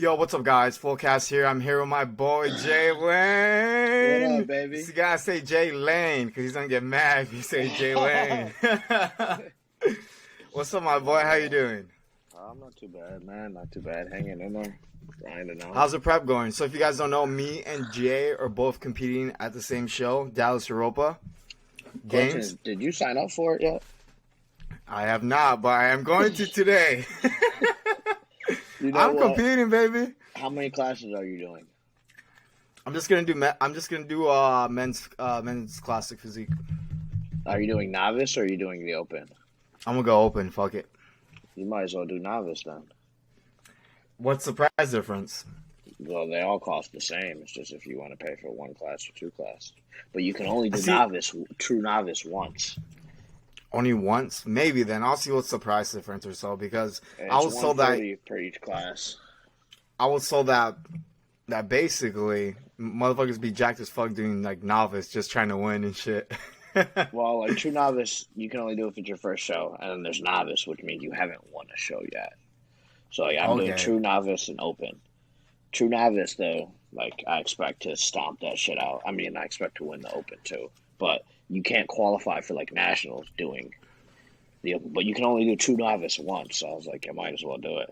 Yo, what's up, guys? FloCast here. I'm here with my boy Jaylane. What up, baby? You gotta say Jaylane because he's gonna get mad if you say Jaylane. What's up, my boy? How you doing? I'm not too bad, man. Not too bad. Hanging in there, grinding out. How's the prep going? So, if you guys don't know, me and Jay are both competing at the same show, Dallas Europa Games. Did you sign up for it yet? I have not, but I am going to today. You know I'm what? competing, baby. How many classes are you doing? I'm just gonna do men's classic physique. Are you doing novice or are you doing the open? I'm gonna go open. Fuck it. You might as well do novice then. What's the price difference? Well, they all cost the same. It's just if you want to pay for one class or two classes. But you can only do true novice once. Only once? Maybe then. I'll see what's the price difference or so because And I it's was told that $140 per each class. that basically motherfuckers be jacked as fuck doing like novice just trying to win and shit. Well, like true novice, you can only do it if it's your first show, and then there's novice, which means you haven't won a show yet. So yeah, I'm doing true novice and open. True novice though, like I expect to stomp that shit out. I mean, I expect to win the open too, but you can't qualify for like nationals doing the open. But you can only do true novice once. So I was like, I might as well do it.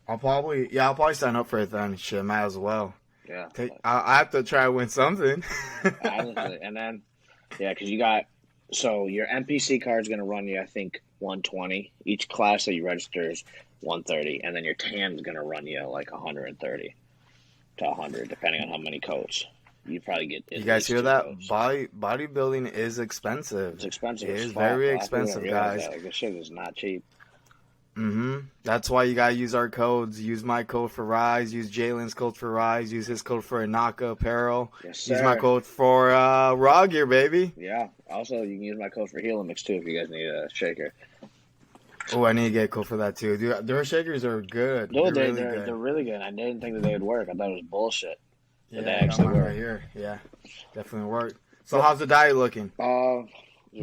I'll probably sign up for it then. Shit, might as well. Yeah, I have to try to win something. honestly, and then because you got your NPC card's gonna run you, I think, 120. Each class that you register is 130, and then your TAM's gonna run you like 130 to 100, depending on how many coats. You probably get. You guys hear that? Bodybuilding is expensive. It's expensive. It is very expensive, guys. Like, this shit is not cheap. That's why you gotta use our codes. Use my code for Rise. Use Jalen's code for Rise. Use his code for Inaka Apparel. Yes, sir. Use my code for Raw Gear, baby. Yeah. Also, you can use my code for Helix too if you guys need a shaker. Oh, I need to get a code for that too. Dude, their shakers are good. No, they're really good. I didn't think that they would work. I thought it was bullshit. Yeah, they actually work. Right here. Yeah, definitely work. So, how's the diet looking? We're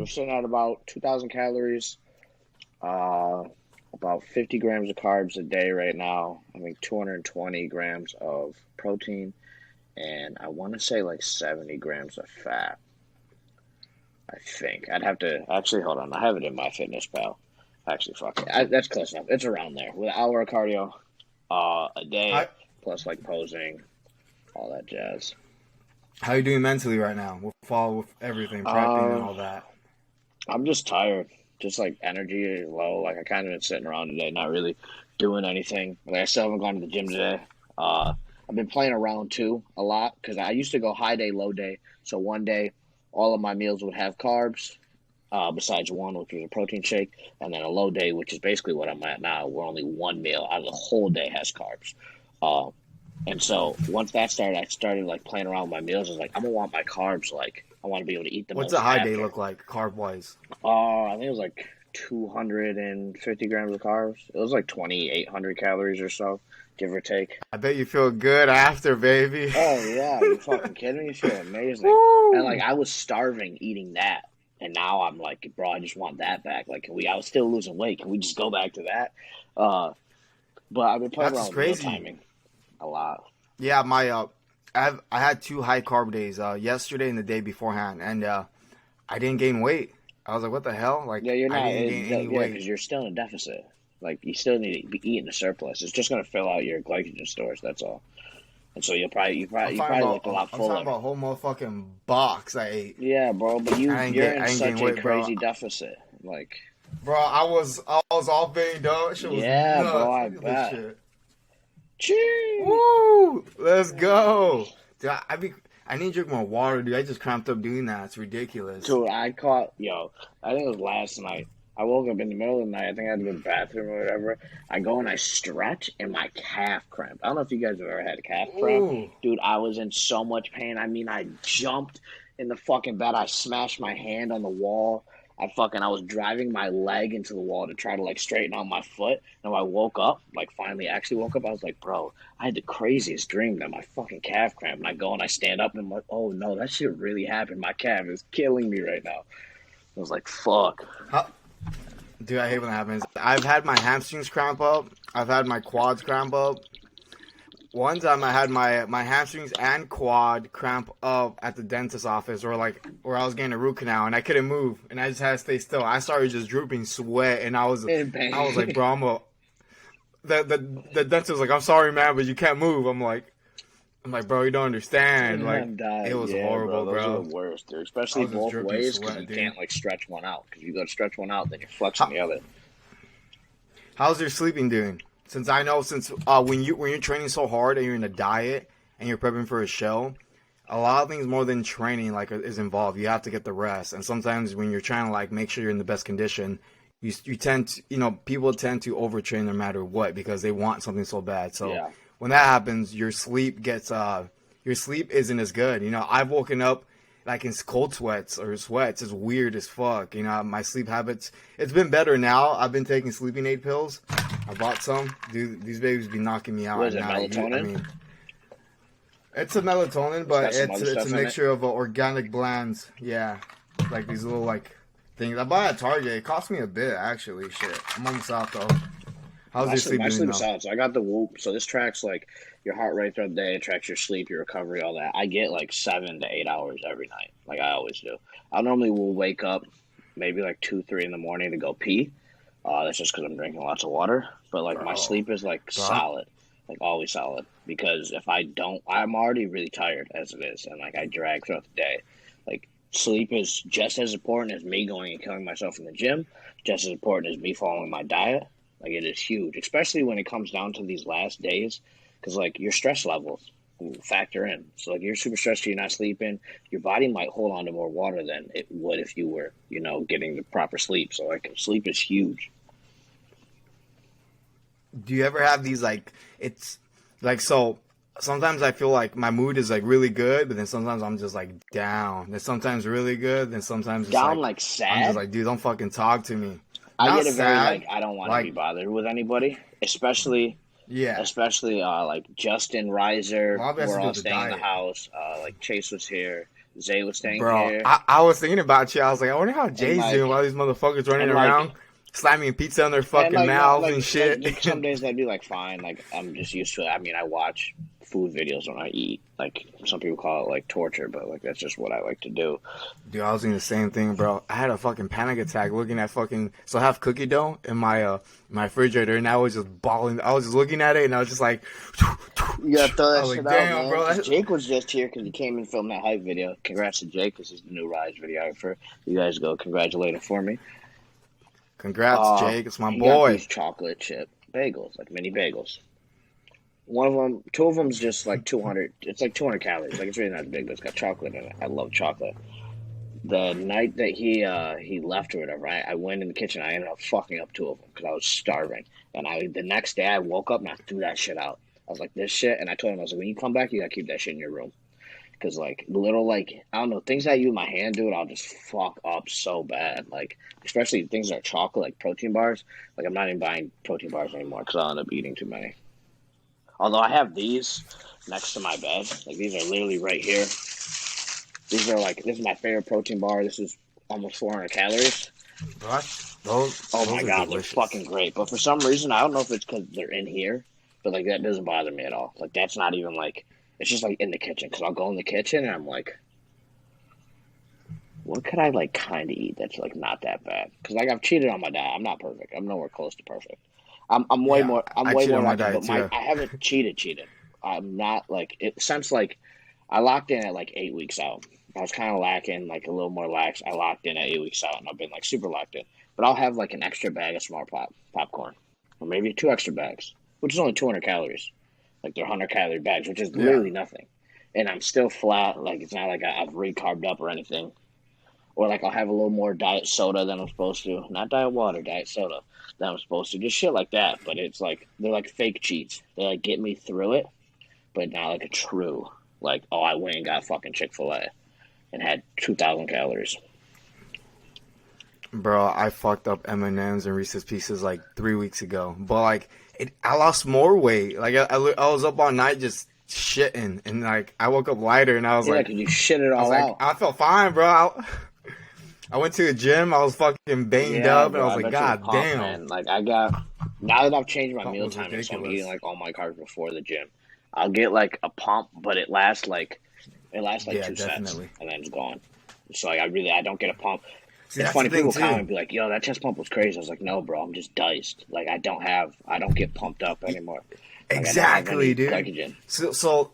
sitting at about 2,000 calories. About 50 grams of carbs a day right now. I think 220 grams of protein, and I want to say like 70 grams of fat. I think I'd have to actually hold on. I have it in my fitness pal. Actually, fuck it. That's close enough. It's around there with an hour of cardio a day, plus like posing, all that jazz. How you doing mentally right now? With everything, prepping and all that. I'm just tired. Just like energy is low. Like I kind of been sitting around today, not really doing anything. Like I still haven't gone to the gym today. I've been playing around too a lot because I used to go high day, low day. So one day, all of my meals would have carbs, besides one, which was a protein shake, and then a low day, which is basically what I'm at now, where only one meal out of the whole day has carbs. And so once that started, I started like playing around with my meals. I was like, I'm gonna want my carbs like. I want to be able to eat them. What's a high day look like, carb-wise? I think it was like 250 grams of carbs. It was like 2,800 calories or so, give or take. I bet you feel good after, baby. Oh, yeah. You fucking kidding me? You feel amazing. Woo! And, like, I was starving eating that. And now I'm like, bro, I just want that back. Like, I was still losing weight. Can we just go back to that? But I've been playing around with meal timing a lot. Yeah, I had 2 high carb days, yesterday and the day beforehand, and I didn't gain weight. I was like, what the hell? Like, yeah, you're not. I didn't gain any weight because you're still in a deficit. Like, you still need to be eating a surplus. It's just going to fill out your glycogen stores. That's all. And so you probably look a lot fuller. I'm talking about a whole motherfucking box I ate. Yeah, bro, but you're in such a crazy deficit. Like, bro, I was all banged up. Shit was nuts. Bro, I bet. Cheers! Woo! Let's go. Dude, I need to drink more water, dude. I just cramped up doing that. It's ridiculous. Dude, I think it was last night. I woke up in the middle of the night. I think I had to go to the bathroom or whatever. I go and I stretch, and my calf cramped. I don't know if you guys have ever had a calf cramp. Ooh. Dude, I was in so much pain. I mean, I jumped in the fucking bed. I smashed my hand on the wall. I was driving my leg into the wall to try to like straighten out my foot. And when I woke up, like finally actually woke up, I was like, bro, I had the craziest dream that my fucking calf cramp. And I go and I stand up and I'm like, oh no, that shit really happened. My calf is killing me right now. I was like, fuck. Dude, I hate when that happens. I've had my hamstrings cramp up. I've had my quads cramp up. one time I had my hamstrings and quad cramp up at the dentist office, or like where I was getting a root canal, and I couldn't move, and I just had to stay still. I started just drooping sweat, and In I was like, pain. bro, the dentist was like, I'm sorry, man, but you can't move. I'm like, bro, you don't understand. Like, I'm it dying. was Yeah, bro. horrible, Those are bro. the worst, dude. I Especially was just both dripping ways because sweat, you dude. can't like stretch one out. Because you go to stretch one out, then you're flexing How, the other. how's your sleeping doing? Since I know, since when you're training so hard and you're in a diet and you're prepping for a show, a lot of things more than training like is involved. You have to get the rest, and sometimes when you're trying to like make sure you're in the best condition, you tend to, people tend to overtrain no matter what because they want something so bad. So Yeah. when that happens, your sleep isn't as good. I've woken up like in cold sweats or sweats. It's weird as fuck. My sleep habits. It's been better now. I've been taking sleeping aid pills. I bought some. Dude, these babies be knocking me out What at is it, night. I melatonin? mean, it's a melatonin, It's got but some it's other it's a stuff in it. mixture of organic blends. Yeah, like these little like things. I bought it at Target. It cost me a bit actually. Shit, I'm almost out though. How's My your sleep, sleep my doing sleep is though? solid. So I got the Whoop. So this tracks like your heart rate throughout the day. It tracks your sleep, your recovery, all that. I get like 7 to 8 hours every night, like I always do. I normally will wake up maybe like 2, 3 in the morning to go pee. That's just because I'm drinking lots of water. But like my Bro, sleep is like bro, solid, like always solid. Because if I don't, I'm already really tired as it is, and like I drag throughout the day. Like sleep is just as important as me going and killing myself in the gym. Just as important as me following my diet. Like it is huge, especially when it comes down to these last days, because like your stress levels factor in. So like you're super stressed, you're not sleeping. Your body might hold on to more water than it would if you were, getting the proper sleep. So like sleep is huge. do you ever have these like it's like so? Sometimes I feel like my mood is like really good, but then sometimes I'm just like down. Then sometimes really good, then sometimes it's Down like like I'm just sad. like, dude, don't fucking talk to me. I Not get a very like sad, I don't want to be like bothered with anybody, especially yeah. especially like Justin A Riser. lot of it has We're to do all with the staying in the diet. house. Like Chase was here, Zay was staying Bro, here, I was thinking about you. I was like, I wonder how and Jay's doing like while these motherfuckers running and like around, slamming pizza in their And fucking like no, mouths and like shit. some days that'd be like fine. Like I'm just used to it. I mean, I watch food videos when I eat. Like some people call it like torture, but like that's just what I like to do. Dude, I was doing the same thing, bro. I had a fucking panic attack looking at fucking. So I have cookie dough in my refrigerator, and I was just balling. I was just looking at it, and I was just like, You gotta throw I that was shit like, out, damn, man. bro. Because Jake was just here because he came and filmed that hype video. Congrats to Jake because he's the new Rise videographer. You guys go congratulate him for me. Congrats, Jake. It's my He got these boy. chocolate chip bagels, like mini bagels. One of them, two of them's just like 200. It's like 200 calories. Like it's really not big, but it's got chocolate in it. I love chocolate. The night that he left or whatever, I went in the kitchen. I ended up fucking up two of them because I was starving. And the next day I woke up and I threw that shit out. I was like, this shit. And I told him, I was like, when you come back, you gotta keep that shit in your room. Because like little like I don't know things I use in my hand, dude, I'll just fuck up so bad. Like especially things that are chocolate, like protein bars. Like I'm not even buying protein bars anymore because I'll end up eating too many. Although I have these next to my bed, like these are literally right here. These are like this is my favorite protein bar. This is almost 400 calories. What? Those Oh my those are god, they're delicious. fucking great. But for some reason, I don't know if it's because they're in here, but like that doesn't bother me at all. Like that's not even like it's just like in the kitchen because I'll go in the kitchen and I'm like, what could I like kind of eat that's like not that bad? Because like I've cheated on my diet. I'm not perfect. I'm nowhere close to perfect. I'm way Yeah, more I'm I way cheat more on my like diet but my too. I haven't cheated. I'm not like it since like I locked in at like 8 weeks out. I was kind of lacking, like a little more lax. I locked in at 8 weeks out, and I've been like super locked in. But I'll have like an extra bag of small popcorn, or maybe two extra bags, which is only 200 calories. Like they're 100-calorie bags, which is Yeah. literally nothing. And I'm still flat. Like it's not like I've re-carbed up or anything. Or like I'll have a little more diet soda than I'm supposed to. Not diet water, diet soda than I'm supposed to. Just shit like that. But it's like they're like fake cheats. They like get me through it, but not like a true like oh I went and got fucking Chick-fil-A and had 2,000 calories. Bro, I fucked up M&Ms and M's and Reese's Pieces like 3 weeks ago. But like, I lost more weight. Like I was up all night just shitting, and like I woke up lighter, and Yeah, because you shit it all out. I felt fine, bro. I went to the gym. I was fucking banged Yeah, up, and I bro, was I like, bet you were God pumped, damn, man. Like I got now that I've changed my pump meal was timing, so I'm eating ridiculous. like all my carbs before the gym. I'll get like a pump, but it lasts like Yeah, 2 sets definitely. and then it's gone. So like I don't get a pump. See, It's that's the funny, thing people too. comment and be like, "Yo, that chest pump was crazy." I was like, "No, bro, I'm just diced. Like I don't get pumped up anymore. Like I don't have Exactly, any dude. glycogen." So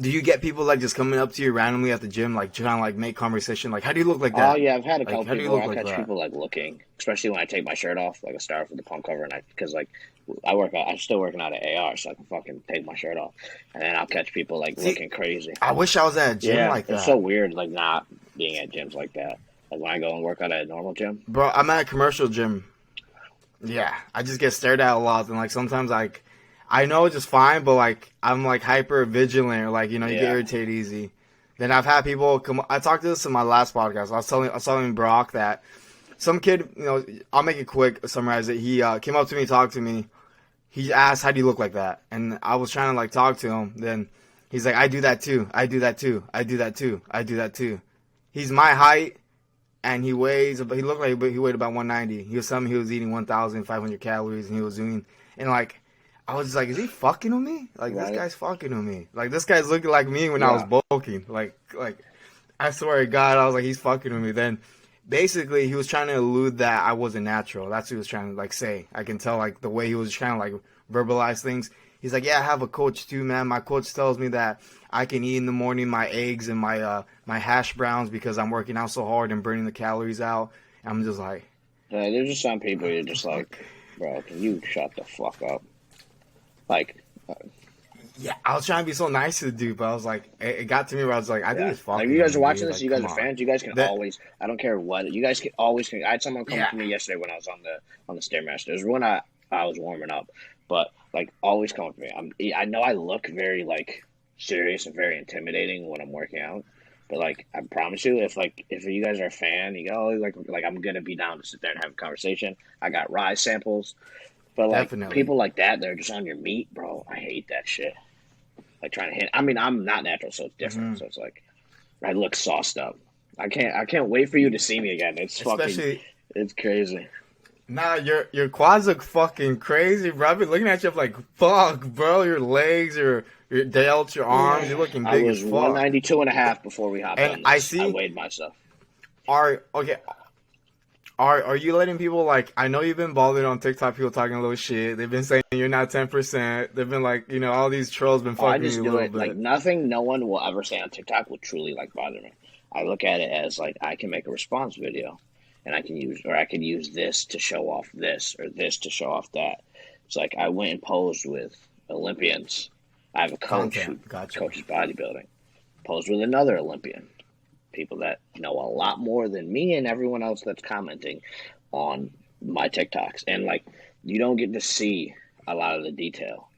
do you get people like just coming up to you randomly at the gym, like trying to like make conversation? Like, how do you look like Oh that? yeah, I've had a Like, couple how do you people where look I like catch that? people like looking, especially when I take my shirt off. Like I start off with the pump cover, and because like I'm still working out at AR, so I can fucking take my shirt off, and then I'll catch people like See, looking crazy. I wish I was at a gym Yeah, like it's so that. weird, like not being at gyms like that. Like when I go and work out at a normal gym. Bro, I'm at a commercial gym. Yeah, I just get stared at a lot, and like sometimes like I know it's just fine, but like I'm like hyper vigilant, or like you get Yeah, irritated easy. Then I've had people come. I talked to this in my last podcast. I was telling Brock that some kid, I'll make it quick, summarize it. He came up to me, talked to me. He asked, "How do you look like that?" And I was trying to like talk to him. Then he's like, "I do that too. I do that too. I do that too. I do that too." He's my height, and he weighs. He looked like he weighed about 190. He was telling me he was eating 1,500 calories, and he was doing, and like, I was just like, is he fucking with me? Like this right. guy's fucking with me. Like this guy's looking like me when I was Yeah, bulking. Like I swear to God, I was like, he's fucking with me. Then basically he was trying to allude that I wasn't natural. That's what he was trying to like say. I can tell like the way he was trying to like verbalize things. He's like, yeah, I have a coach too, man. My coach tells me that I can eat in the morning my eggs and my hash browns because I'm working out so hard and burning the calories out. And I'm just like, yeah. There's just some people you're what the just fuck? like, bro, can you shut the fuck up? Like, Yeah, I was trying to be so nice to the dude, but I was like, it got to me where I was like, I think yeah. he's Like, if fucking you with guys are me, watching dude. this, Like, you guys come are on. fans. You guys can That always. I don't care what. You guys can always. I had someone come up yeah, to me yesterday when I was on the stairmaster. It was when I was warming up, but like always come up to me. I know I look very like serious and very intimidating when I'm working out, but like I promise you, if you guys are a fan, you go like I'm gonna be down to sit there and have a conversation. I got rise samples, but like definitely. people like that, they're just on your meat, bro. I hate that shit. Like trying to hit. I mean, I'm not natural, so it's different. Hmm. So it's like I look sauced up. I can't wait for you to see me again. Especially It's crazy. nah, your quads look fucking crazy, bro. I've been looking at you like, fuck, bro. Your legs, your delts, your arms, Yeah. you're looking I big as was fuck. 192 and a half before we hopped And on I this. I see, weighed myself. are okay. Are you letting people like? I know you've been bothered on TikTok. People talking a little shit. They've been saying you're not 10%. They've been like, all these trolls been Oh, I fucking with just you a do little it like bit. nothing. No one will ever say on TikTok will truly like bother me. I look at it as like I can make a response video, and I can use this to show off this or this to show off that. It's like I went and posed with Olympians. I have a coach who Content, gotcha. coaches bodybuilding. Posed with another Olympian. People that know a lot more than me and everyone else that's commenting on my TikToks. And like you don't get to see a lot of the detail.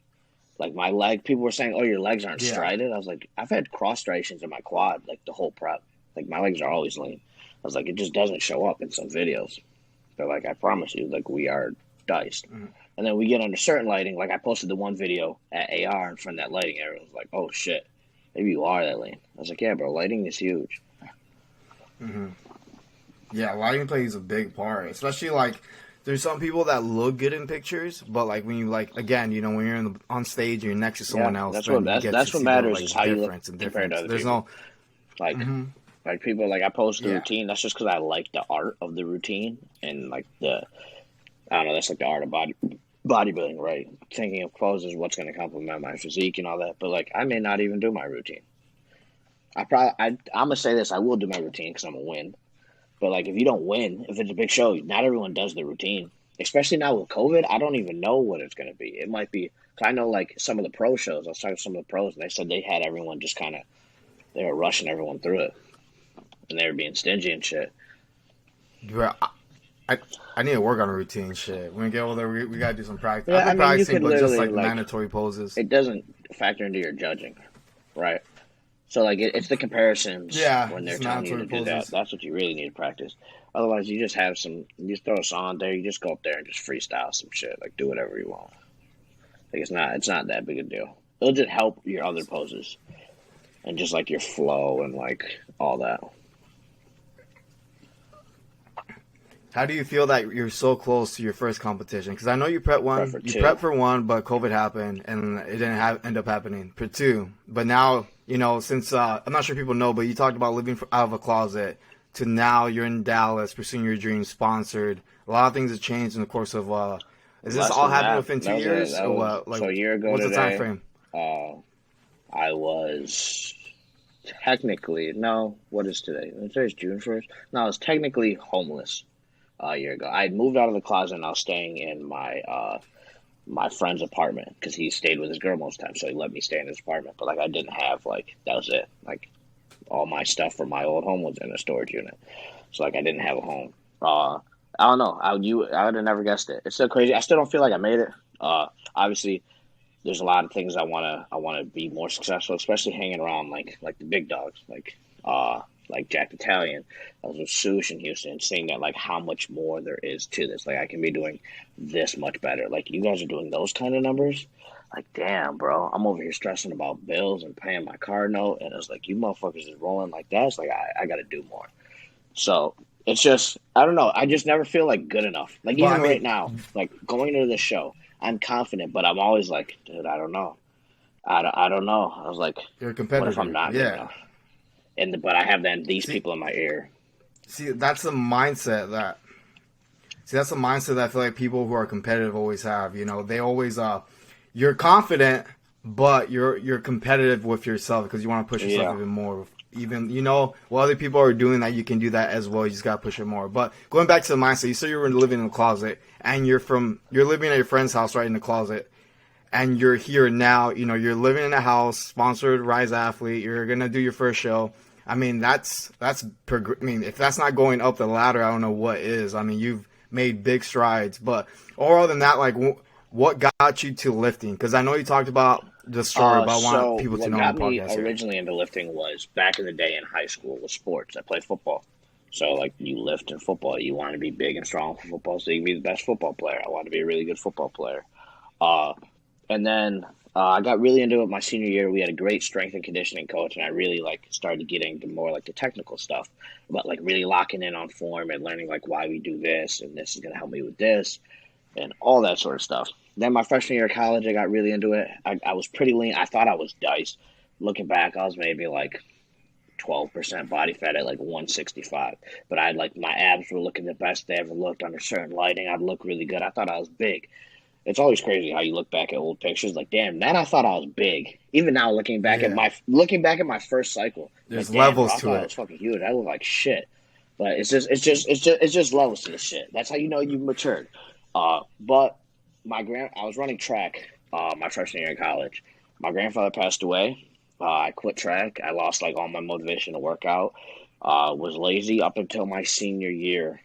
Like my leg, people were saying, "Oh, your legs aren't Yeah. striated." I was like, "I've had cross striations in my quad like the whole prep. Like my legs are always lean." I was like, "It just doesn't show up in some videos." But like I promise you, like we are diced. Mhm. And then we get under certain lighting. Like I posted the one video at AR in front of that lighting area. I was like, "Oh shit, maybe you are that lean." I was like, "Yeah, bro, lighting is huge." Hmm. Yeah, lighting plays a big part, especially like there's some people that look good in pictures, but like when you like again, when you're on stage, you're next to Yeah, someone else, that's then you get to that's what see the matters is like how you look difference and compared to difference. other There's people. no, Like hmm like people like I post the yeah, routine. That's just because I like the art of the routine and like the I don't know. That's like the art of bodybuilding, right? Thinking of poses, what's going to complement my physique and all that. But like I may not even do my routine. I'm gonna say this. I will do my routine because I'm a win. But like if you don't win, if it's a big show, not everyone does the routine. Especially now with COVID, I don't even know what it's gonna be. It might be. Cause I know like some of the pro shows. I was talking to some of the pros, and they said they had everyone just kind of they were rushing everyone through it, and they were being stingy and shit. bro, I I need to work on a routine. Shit, when we get older, we gotta do some practice. Yeah, I've I been mean you practicing, could but just literally like like mandatory poses. it doesn't factor into your judging, right? So like it's the comparisons Yeah, when they're just telling you mandatory to do that. poses. That's what you really need to practice. Otherwise, you just have some. You just throw a song there. You just go up there and just freestyle some shit. Like do whatever you want. Like it's not that big a deal. It'll just help your other poses and just like your flow and like all that. How do you feel that you're so close to your first competition? Because I know you Prep for you two. prepped for one, but COVID happened and it didn't end up happening for two. But now, since I'm not sure people know, but you talked about living out of a closet to now you're in Dallas pursuing your dreams, sponsored. A lot of things have changed in the course of. Is this Less all than happening that. within That two was a, years, that or was what? Like, so a year ago what's the time today. frame? Uh, I was technically no. What is today? Today's June 1st. No, I was technically homeless a year ago. I had moved out of the closet and I was staying in my friend's apartment because he stayed with his girl most of the time, so he let me stay in his apartment. But like I didn't have like that was it. Like all my stuff from my old home was in a storage unit, so like I didn't have a home. I don't know. I would have never guessed it. It's still crazy. I still don't feel like I made it. Obviously, there's a lot of things I wanna be more successful, especially hanging around like the big dogs, like Jack Italian. I was with Sush in Houston, seeing that like how much more there is to this. Like I can be doing this much better. Like you guys are doing those kind of numbers. Like damn, bro, I'm over here stressing about bills and paying my car note, and it's like you motherfuckers is rolling like that. It's like I got to do more. So it's just I don't know. I just never feel like good enough. Like But I even mean, right now, like going into the show, I'm confident, but I'm always like, dude, I don't know. I don't know. I was like, you're a what if I'm competitor. not good Yeah. enough? But I have then these See, people in my ear. see, that's the mindset that. See, that's the mindset that I feel like people who are competitive always have. They always you're confident, but you're competitive with yourself because you want to push yourself Yeah, even more. Even while other people are doing that, you can do that as well. You just gotta push it more. But going back to the mindset, you said you were living in a closet, and you're living at your friend's house right in the closet, and you're here now. You're living in a house, sponsored Rise Athlete. You're gonna do your first show. I mean, I mean, if that's not going up the ladder, I don't know what is. I mean, you've made big strides, but overall than that, like, what got you to lifting? Because I know you talked about the story, but I want So people to what know on got the me podcast here. originally into lifting was back in the day in high school with sports. I played football. So like you lift in football, you want to be big and strong for football, so you can be the best football player. I want to be a really good football player. Uh, and then I got really into it my senior year. We had a great strength and conditioning coach, and I really like started getting to more like the technical stuff about like really locking in on form and learning like why we do this and this is going to help me with this and all that sort of stuff. Then my freshman year of college, I got really into it. I was pretty lean. I thought I was diced. Looking back, I was maybe like 12% body fat at like 165. But I had like my abs were looking the best they ever looked under certain lighting. I'd look really good. I thought I was big. It's always crazy how you look back at old pictures. Like, damn, then I thought I was big. Even now, Yeah, looking back at my first cycle, I'm like, there's damn, bro, levels I to thought I was it. fucking huge. I look like shit. But it's just levels to the shit. That's how you know you've matured. But I was running track my freshman year in college. My grandfather passed away. I quit track. I lost like all my motivation to work out. Was lazy up until my senior year,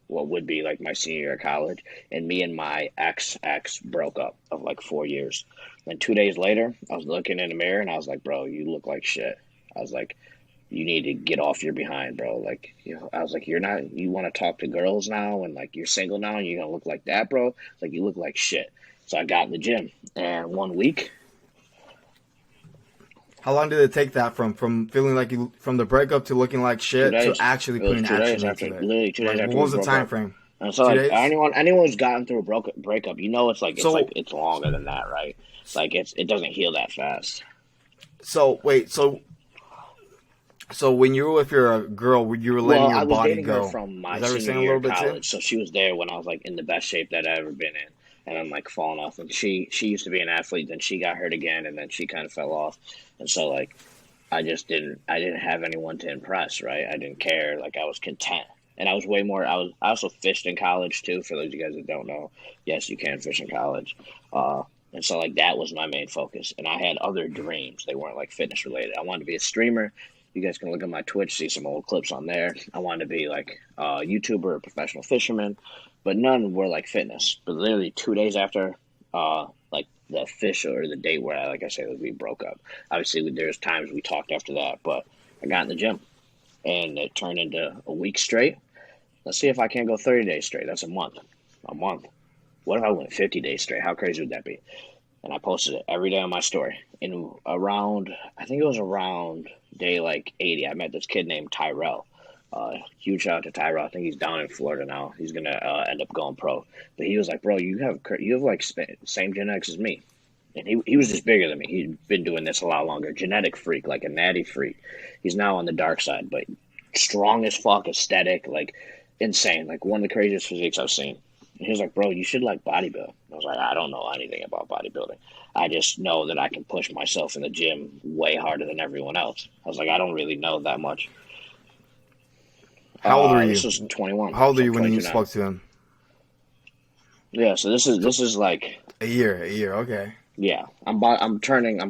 what would be like my senior year of college, and me and my ex broke up of like 4 years. Then 2 days later, I was looking in the mirror and I was like, "Bro, you look like shit." I was like, "You need to get off your behind, bro." Like, I was like, "You're not. You want to talk to girls now, and like you're single now, and you're gonna look like that, bro." It's like you look like shit. So I got in the gym, and 1 week, How long did it take that from feeling like you from the breakup to looking like two shit to days. actually It was putting 2 days action after, into it? literally 2 days Like, what after we was the broke time up. frame? And so, Two like days. anyone who's gotten through a breakup, it's like So it's longer than that, right? Like it doesn't heal that fast. wait, so when you were with your girl, you were letting Well, your I was body dating her go. from Is my that what you're senior saying a year little of bit too? college, so she was there when I was like in the best shape that I've ever been in, and I'm like falling off. And she used to be an athlete, then she got hurt again, and then she kind of fell off. And so like I didn't have anyone to impress, right? I didn't care. Like I was content, and I was way more. I also fished in college too. For those of you guys that don't know, yes, you can fish in college. And so like that was my main focus, and I had other dreams. They weren't like fitness related. I wanted to be a streamer. You guys can look at my Twitch, see some old clips on there. I wanted to be like a YouTuber, a professional fisherman, but none were like fitness. But literally 2 days after, like the fish or the date where like I said, we broke up. Obviously, there's times we talked after that, but I got in the gym and it turned into a week straight. Let's see if I can't go 30 days straight. That's a month. A month. What if I went 50 days straight? How crazy would that be? And I posted it every day on my story. I think it was around day like 80, I met this kid named Tyrell. Huge shout out to Tyra. I think he's down in Florida now. He's gonna end up going pro. But he was like, bro, you have like same genetics as me, and he was just bigger than me. He'd been doing this a lot longer. Genetic freak, like a natty freak. He's now on the dark side, but strong as fuck, aesthetic, like insane, like one of the craziest physiques I've seen. And he was like, bro, you should like bodybuild. I was like, I don't know anything about bodybuilding. I just know that I can push myself in the gym way harder than everyone else. I was like, I don't really know that much. How old are you? This was 21. How old are So you when you 22 now. spoke to him? Yeah, so this is like A year. Okay. yeah. I'm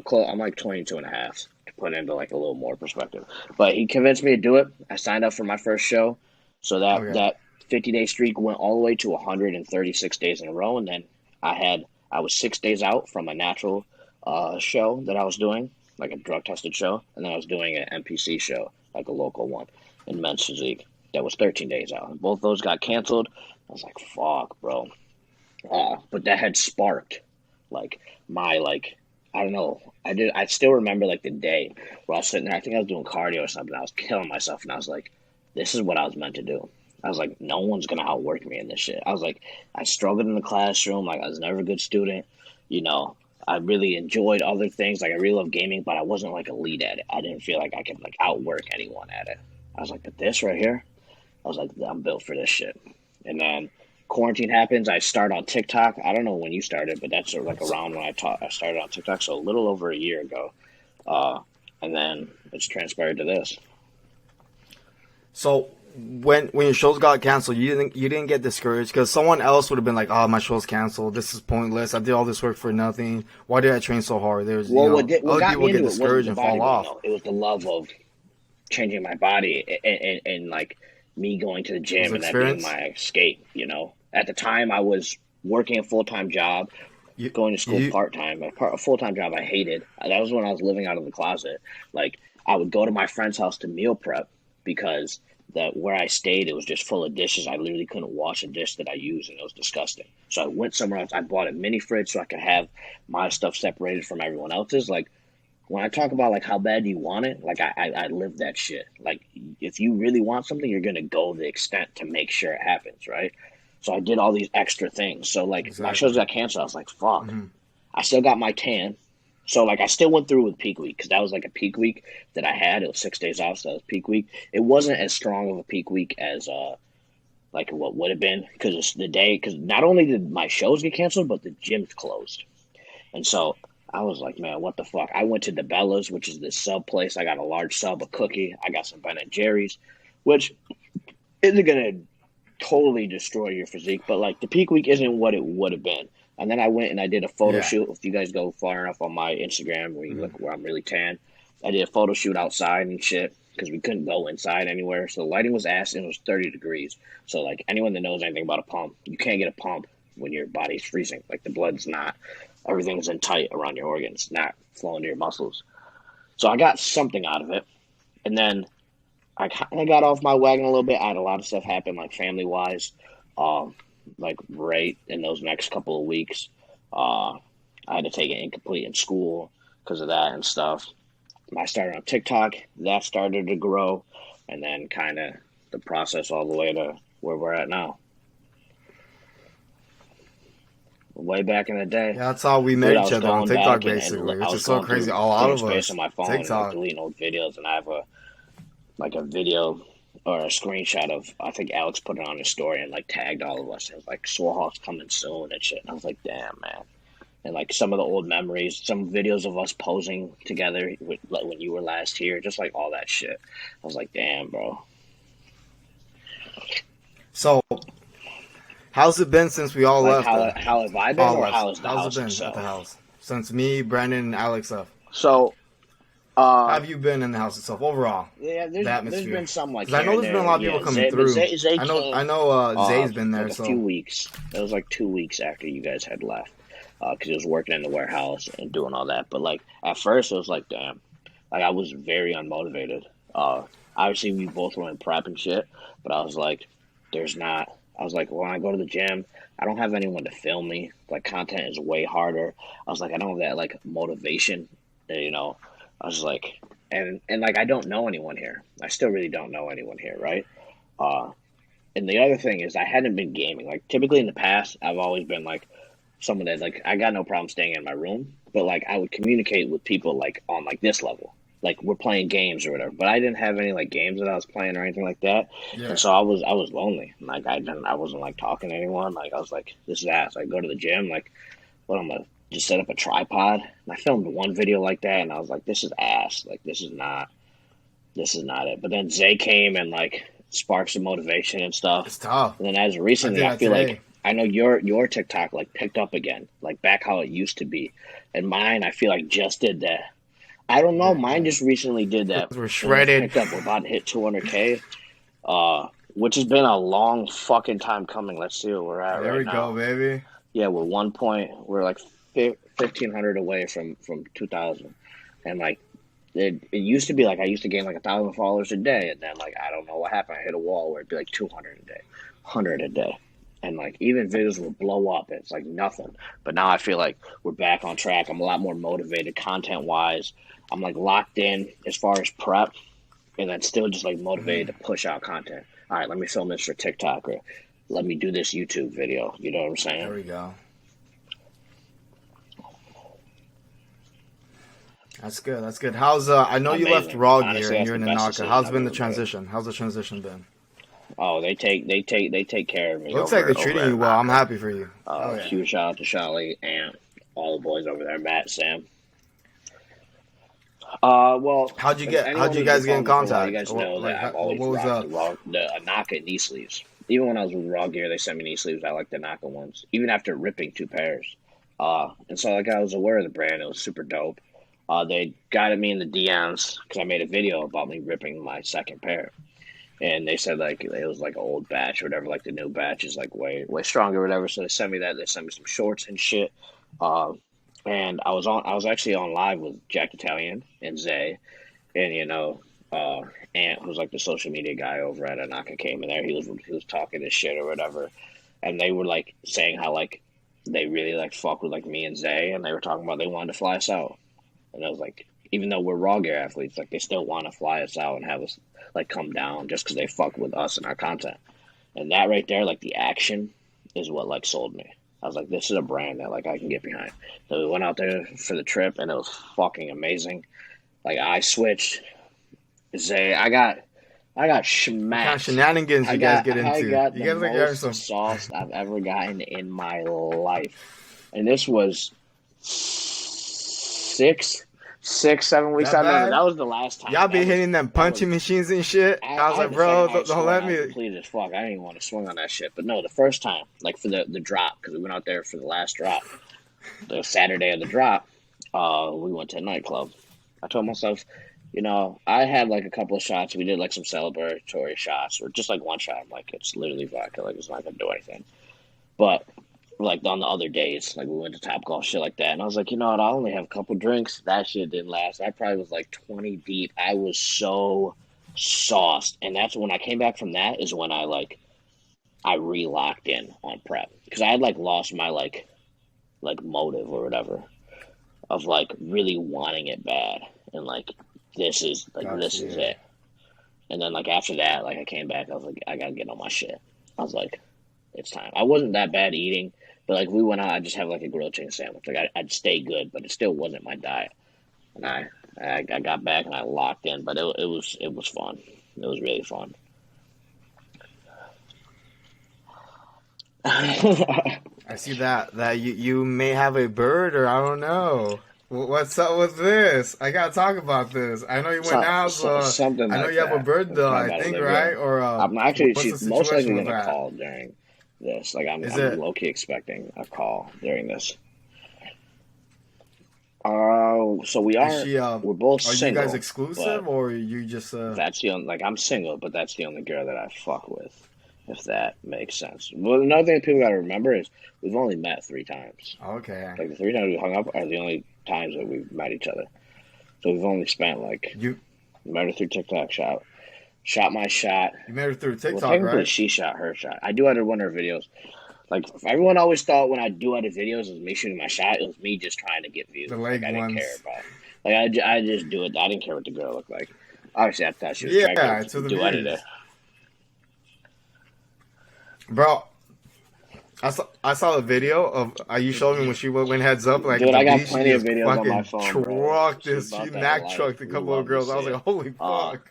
close. I'm like 22 and a half to put into like a little more perspective. But he convinced me to do it. I signed up for my first show, so that 50-day streak went all the way to 136 days in a row, and then I was 6 days out from a natural show that I was doing, like a drug tested show, and then I was doing an NPC show, like a local one in men's physique. That was 13 days out. And both those got canceled. I was like, fuck, bro. But that had sparked, like, I don't know. I still remember, like, the day where I was sitting there. I think I was doing cardio or something. I was killing myself, and I was like, this is what I was meant to do. I was like, no one's going to outwork me in this shit. I was like, I struggled in the classroom. Like, I was never a good student. You know, I really enjoyed other things. Like, I really love gaming, but I wasn't, like, elite at it. I didn't feel like I could, like, outwork anyone at it. I was like, but this right here, I was like, I'm built for this shit. And then quarantine happens. I start on TikTok. I don't know when you started, but that's sort of like around when I started on TikTok. So a little over a year ago. And then it's transpired to this. So when your shows got canceled, you didn't get discouraged because someone else would have been like, "Oh, my show's canceled. This is pointless. I did all this work for nothing. Why did I train so hard?" There's what other got people me get into discouraged and fall off. Though. It was the love of changing my body and like me going to the gym and that being my escape. You know, at the time I was working a full-time job, going to school part-time. A full-time job I hated. That was when I was living out of the closet. Like, I would go to my friend's house to meal prep because where I stayed, it was just full of dishes. I literally couldn't wash a dish that I used, and it was disgusting. So I went somewhere else. I bought a mini fridge so I could have my stuff separated from everyone else's. Like, when I talk about, like, how bad you want it, like, I live that shit. Like, if you really want something, you're going to go the extent to make sure it happens, right? So I did all these extra things. So, like, my shows got canceled. I was like, fuck. Mm-hmm. I still got my tan. So, like, I still went through with peak week because that was, like, a peak week that I had. It was 6 days off, so that was peak week. It wasn't as strong of a peak week as, like, what would have been because it's the day. Because not only did my shows get canceled, but the gyms closed. And so I was like, man, what the fuck? I went to the Bellas, which is this sub place. I got a large sub, a cookie. I got some Ben & Jerry's, which isn't going to totally destroy your physique. But, like, the peak week isn't what it would have been. And then I went and I did a photo shoot. If you guys go far enough on my Instagram where you look where I'm really tan, I did a photo shoot outside and shit because we couldn't go inside anywhere. So the lighting was ass and it was 30 degrees. So, like, anyone that knows anything about a pump, you can't get a pump when your body's freezing. Like, the blood's not, everything's in tight around your organs, not flowing to your muscles. So I got something out of it. And then I kind of got off my wagon a little bit. I had a lot of stuff happen, like, family-wise. Like, right in those next couple of weeks, I had to take it incomplete in school because of that and stuff. I started on TikTok. That started to grow. And then kind of the process all the way to where we're at now. Way back in the day. Yeah, that's how we met each other on TikTok, basically. Which is so crazy. A lot of us. On my phone TikTok. And deleting old videos, and I have a video or a screenshot of, I think Alex put it on his story and, like, tagged all of us. It was like, Swahawk's coming soon and shit. And I was like, damn, man. And, like, some of the old memories, some videos of us posing together with, like, when you were last here, just, like, all that shit. I was like, damn, bro. So, how's it been since we all left? How have I been, or how's the house been itself? At the house? Since me, Brandon, and Alex left. So, how have you been in the house itself overall? Yeah, there's been some, like, I know there's been a lot of people coming through. I know Zay's been there. Like, a few weeks. It was like 2 weeks after you guys had left, because he was working in the warehouse and doing all that. But, like, at first it was like, damn, like, I was very unmotivated. Obviously we both were in prep and shit, but I was like, I was like, when I go to the gym, I don't have anyone to film me. Like, content is way harder. I was like, I don't have that, like, motivation, you know. I was like, and like I don't know anyone here. I still really don't know anyone here, right? Uh, and the other thing is I hadn't been gaming. Like typically in the past, I've always been like someone that like I got no problem staying in my room, but like I would communicate with people like on like this level. Like we're playing games or whatever, but I didn't have any like games that I was playing or anything like that, and Yeah. so I was lonely. Like I wasn't like talking to anyone. Like I was like this is ass. I go to the gym. Like what I'm gonna just set up a tripod. And I filmed one video like that, and I was like this is ass. Like this is not it. But then Zay came and like sparked some motivation and stuff. It's tough. And then as I recently, did I that feel today. like I know your TikTok like picked up again, like back how it used to be, and mine I feel like just did that. I don't know, mine Yeah. just recently did that, We're and it's shredded. picked up. We're about to hit 200K, which has been a long fucking time coming. Let's see where we're at There right we go, now. baby. Yeah, we're 1 point. We're like 1,500 away from 2,000, and like it used to be like I used to gain like 1,000 followers a day, and then like I don't know what happened. I hit a wall where it'd be like 200 a day, 100 a day, and like even videos would blow up. It's like nothing. But now I feel like we're back on track. I'm a lot more motivated content wise. I'm like locked in as far as prep, and then still just like motivated to push out content. All right, let me film this for TikTok or let me do this YouTube video. You know what I'm There saying? we go. That's good. That's good. How's I know you left Amazing. Raw Gear Honestly, and that's you're the in the best Naka. decision How's I've been the ever made. transition? How's the transition been? Oh, they take care of me Looks like over they're treating at you well. I'm Naka. happy for you. Oh yeah. Huge shout out to Charlie and all the boys over there, Matt, Sam. Well, if How'd anyone you who's been guys get in following me for a while, you contact? guys know that I've What always was rocked up? the Anaka knee sleeves. Even when I was with Raw Gear, they sent me knee sleeves. I like the Naka ones, even after ripping 2 pairs. And so like I was aware of the brand. It was super dope. They guided me in the DMs because I made a video about me ripping my second pair, and they said like it was like an old batch or whatever. Like the new batch is like way stronger or whatever. So they sent me that. They sent me some shorts and shit. Uh, and I was actually on live with Jack Italian and Zay, and uh, Ant, who's like the social media guy over at Anaka, came in there. He was talking his shit or whatever, and they were like saying how like they really like fuck with like me and Zay, and they were talking about they wanted to fly us out, and I was like, even though we're raw gear athletes, like they still want to fly us out and have us like come down just because they fuck with us and our content, and that right there, like the action, is what like sold me. I was like, this is a brand that like I can get behind. So we went out there for the trip, and it was fucking amazing. Like I switched. Zay, I got What kind of smacked. shenanigans I you guys got get I into? got You the guys like having most some. sauce I've ever gotten in my life, and this was 6, 7 weeks. That I remember bad? that was the last time. Y'all be hitting them That punching was. machines and shit. I was I like, the second bro, time I don't swung, let I was me. depleted as fuck. I didn't even want to swing on that shit. But no, the first time, like for the drop, because we went out there for the last drop, the Saturday of the drop, we went to a nightclub. I told myself, I had like a couple of shots. We did like some celebratory shots, or just like one shot. I'm like, it's literally vodka. Like it's not gonna do anything. But like on the other days, like we went to Top Golf, shit like that, and I was like, you know what? I only have a couple drinks. That shit didn't last. I probably was like 20 deep. I was so sauced, and that's when I came back from that. Is when I re-locked in on prep because I had like lost my like motive or whatever of like really wanting it bad and like this is Gotcha. it. And then like after that, like I came back, I was like, I gotta get on my shit. I was like, it's time. I wasn't that bad eating, but like we went out, I just have like a grilled chicken sandwich. Like I'd stay good, but it still wasn't my diet. And I got back and I locked in, but it was fun. It was really fun. I see that you may have a bird, or I don't know. What's up with this? I gotta talk about this. I know you went out, so Something I know like you have a that. bird That's though. my I bad, think, Olivia. right? Or I'm actually what's the she's most likely situation with gonna that? call during this. Like I'm Is I'm it? low key expecting a call during this. So Is she? we're both Are you guys single, but exclusive, or you just? that's the only like I'm single, but that's the only girl that I fuck with, if that makes sense. Well, another thing people gotta remember is we've only met 3 times. Okay. Like the 3 times we hung up are the only times that we've met each other. So we've only spent like You met her through TikTok, shot my shot. you met her through Well, TikTok, technically right? she shot her shot. I do edit one of her videos. Like everyone always thought when I do edit videos it was me shooting my shot. It was me just trying to get views. The Like leg I didn't care ones. about Like I just do it. I didn't care what the girl looked like. Obviously, I thought she was Yeah, attractive. it's for the Do anything. views. Bro, I saw the video of you showed me when she went heads up like at Dude, the I got beach. She plenty of just videos on my fucking phone, bro. trucked She's this. She about that Mac life. trucked a We couple of love to girls. I see was it. like, holy fuck.